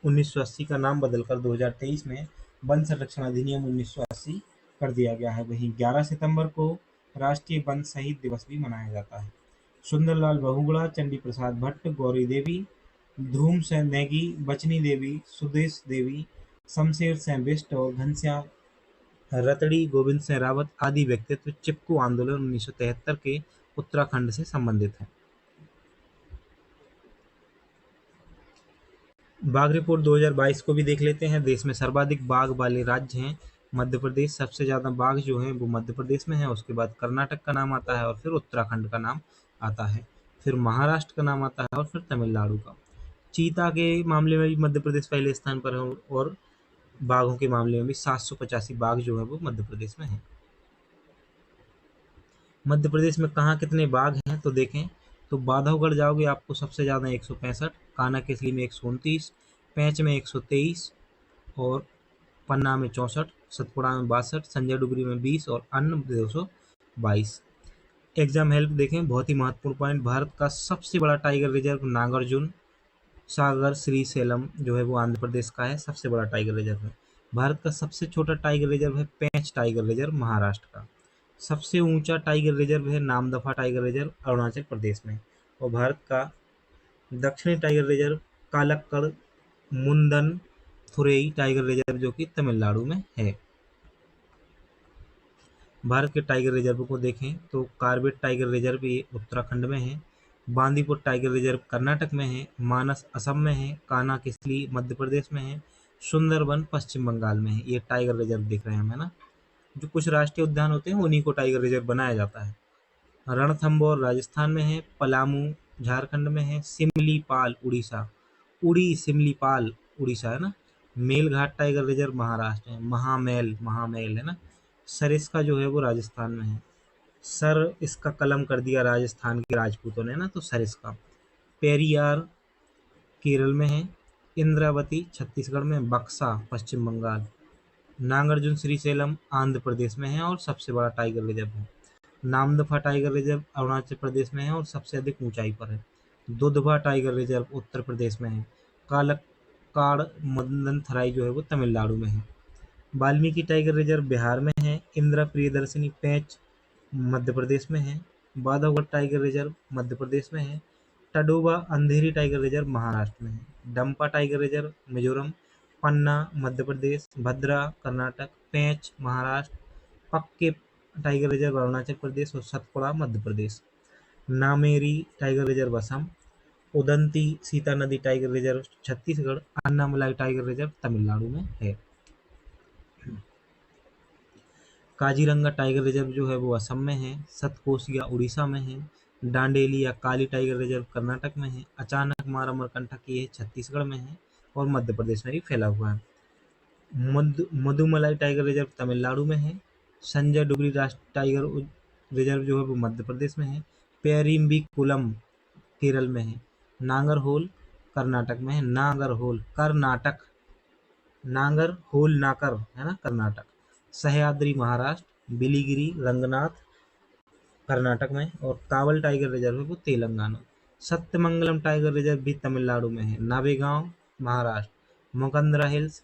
1980 का नाम बदलकर 2023 में वन संरक्षण अधिनियम 1980 कर दिया गया है। वहीं 11 सितंबर को राष्ट्रीय वन शहीद दिवस भी मनाया जाता है। सुंदरलाल बहुगुणा, चंडी प्रसाद भट्ट, गौरी देवी, ध्रुव सेन नेगी, बचनी देवी, सुदेश देवी, शमशेर सिंह बिष्ट और घनश्याम रतड़ी, गोविंद सिंह रावत आदि व्यक्तित्व चिपको आंदोलन 1973 के उत्तराखंड से संबंधित हैं। बाघ रिपोर्ट 2022 को भी देख लेते हैं। देश में सर्वाधिक बाघ वाले राज्य हैं मध्य प्रदेश। सबसे ज़्यादा बाघ जो हैं वो मध्य प्रदेश में है। उसके बाद कर्नाटक का नाम आता है और फिर उत्तराखंड का नाम आता है, फिर महाराष्ट्र का नाम आता है और फिर तमिलनाडु का। चीता के मामले में भी मध्य प्रदेश पहले स्थान पर है और बाघों के मामले में भी 785 बाघ जो है वो मध्य प्रदेश में है। मध्य प्रदेश में कहाँ कितने बाघ हैं तो देखें तो बांधवगढ़ जाओगे आपको सबसे ज़्यादा 165, कानाकेसरी में 129, पेंच में 123 और पन्ना में 64, सतपुड़ा में 62, संजय डुगरी में 20 और अन्य 222। एग्जाम हेल्प देखें, बहुत ही महत्वपूर्ण पॉइंट। भारत का सबसे बड़ा टाइगर रिजर्व नागार्जुन सागर श्री सेलम जो है वो आंध्र प्रदेश का है, सबसे बड़ा टाइगर रिजर्व है। भारत का सबसे छोटा टाइगर रिजर्व है पेंच टाइगर रिजर्व महाराष्ट्र का। सबसे ऊंचा टाइगर रिजर्व है नामदफा टाइगर रिजर्व अरुणाचल प्रदेश में। और भारत का दक्षिणी टाइगर रिजर्व कालक्कड़ मुंदन थुरई टाइगर रिजर्व जो कि तमिलनाडु में है। भारत के टाइगर रिजर्व को देखें तो कार्बेट टाइगर रिजर्व ये उत्तराखंड में है, बांदीपुर टाइगर रिजर्व कर्नाटक में है, मानस असम में है, कान्हा किसली मध्य प्रदेश में है, सुंदरबन पश्चिम बंगाल में है। ये टाइगर रिजर्व दिख रहे हैं हमें ना। जो कुछ राष्ट्रीय उद्यान होते हैं उन्हीं को टाइगर रिजर्व बनाया जाता है। रणथंबोर राजस्थान में है, पलामू झारखंड में है, सिमलीपाल उड़ीसा, उड़ी सिमलीपाल उड़ीसा है ना। मेलघाट टाइगर रिजर्व महाराष्ट्र है, महामेल महामेल है ना। सरिस्का जो है वो राजस्थान में है। सर इसका कलम कर दिया राजस्थान के राजपूतों ने ना, तो सरिस्का। पेरियार केरल में है, इंद्रावती छत्तीसगढ़ में, बक्सा पश्चिम बंगाल, नागार्जुन श्रीशैलम आंध्र प्रदेश में है और सबसे बड़ा टाइगर रिजर्व है। नामदफा टाइगर रिजर्व अरुणाचल प्रदेश में है और सबसे अधिक ऊंचाई पर है। दुधवा टाइगर रिजर्व उत्तर प्रदेश में है। कालक्काड़ मदनथराई जो है वो तमिलनाडु में है। वाल्मीकि टाइगर रिजर्व बिहार में है। इंदिरा प्रियदर्शनी पेंच मध्य प्रदेश में है। बांधवगढ़ टाइगर रिजर्व मध्य प्रदेश में है। टडोबा अंधेरी टाइगर रिजर्व महाराष्ट्र में है। डंपा टाइगर रिजर्व मिजोरम, पन्ना मध्य प्रदेश, भद्रा कर्नाटक, पेंच महाराष्ट्र, पक्के टाइगर रिजर्व अरुणाचल प्रदेश और सतपुड़ा मध्य प्रदेश। नामेरी टाइगर रिजर्व असम, उदंती सीता नदी tiger reserve Chhattisgarh, Annamalai tiger reserve Tamil Nadu में है। काजीरंगा टाइगर रिजर्व जो है वो असम में है। सतकोसिया उड़ीसा में है। डांडेली या काली टाइगर रिजर्व कर्नाटक में है। अचानक मारा अमरकंटक ये छत्तीसगढ़ में है और मध्य प्रदेश में भी फैला हुआ है। मधुमलाई टाइगर रिजर्व तमिलनाडु में है। संजय डुगरी राष्ट्रीय टाइगर रिजर्व जो है वो मध्य प्रदेश में है। पेरिम्बिकुलम केरल में है। नागरहोल कर्नाटक में है। नागरहोल कर्नाटक, नागरहोल नाकर है ना कर्नाटक। सह्याद्री महाराष्ट्र, बिलीगिरी रंगनाथ कर्नाटक में और कावल टाइगर रिजर्व है वो तेलंगाना। सत्यमंगलम टाइगर रिजर्व भी तमिलनाडु में है। Navegaon Maharashtra, Mukundra hills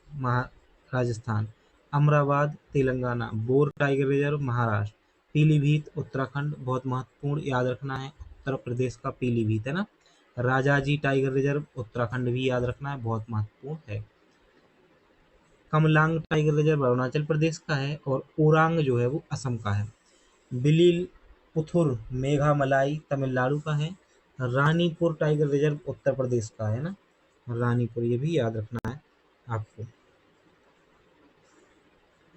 Rajasthan, Amrabad Telangana. Bor tiger reserve Maharashtra, Pilibhit Uttarakhand, बहुत महत्वपूर्ण याद रखना है उत्तर प्रदेश का पीलीभीत है ना। राजाजी टाइगर रिजर्व उत्तराखंड भी याद रखना है, बहुत महत्वपूर्ण है। कमलांग टाइगर रिजर्व अरुणाचल प्रदेश का है और ओरांग जो है वो असम का है। बिलिल पुथुर मेघामलाई तमिलनाडु का है। रानीपुर टाइगर रिजर्व उत्तर प्रदेश का है ना, रानीपुर ये भी याद रखना है आपको।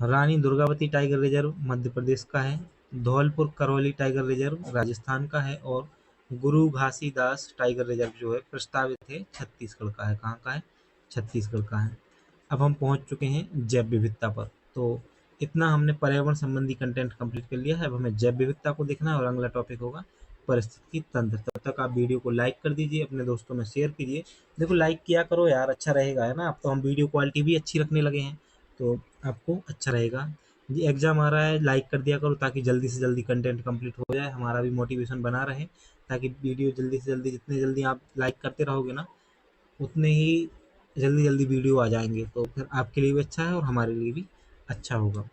रानी दुर्गावती टाइगर रिजर्व मध्य प्रदेश का है। धौलपुर करौली टाइगर रिजर्व राजस्थान का है और गुरु घासीदास टाइगर रिजर्व जो है प्रस्तावित है, छत्तीसगढ़ का है। कहाँ का है? छत्तीसगढ़ का है। अब हम पहुंच चुके हैं जैव विविधता पर। तो इतना हमने पर्यावरण संबंधी कंटेंट कंप्लीट कर लिया है। अब हमें जैव विविधता को देखना है और अगला टॉपिक होगा परिस्थिति तंत्र। तब तक आप वीडियो को लाइक कर दीजिए, अपने दोस्तों में शेयर कीजिए। देखो लाइक किया करो यार, अच्छा रहेगा, है ना। अब तो हम वीडियो क्वालिटी भी अच्छी रखने लगे हैं, तो आपको अच्छा रहेगा। ये एग्जाम आ रहा है, लाइक कर दिया करो ताकि जल्दी से जल्दी कंटेंट कंप्लीट हो जाए, हमारा भी मोटिवेशन बना रहे, ताकि वीडियो जल्दी से जल्दी, जितने जल्दी आप लाइक करते रहोगे ना, उतने ही जल्दी जल्दी वीडियो आ जाएंगे। तो फिर आपके लिए भी अच्छा है और हमारे लिए भी अच्छा होगा।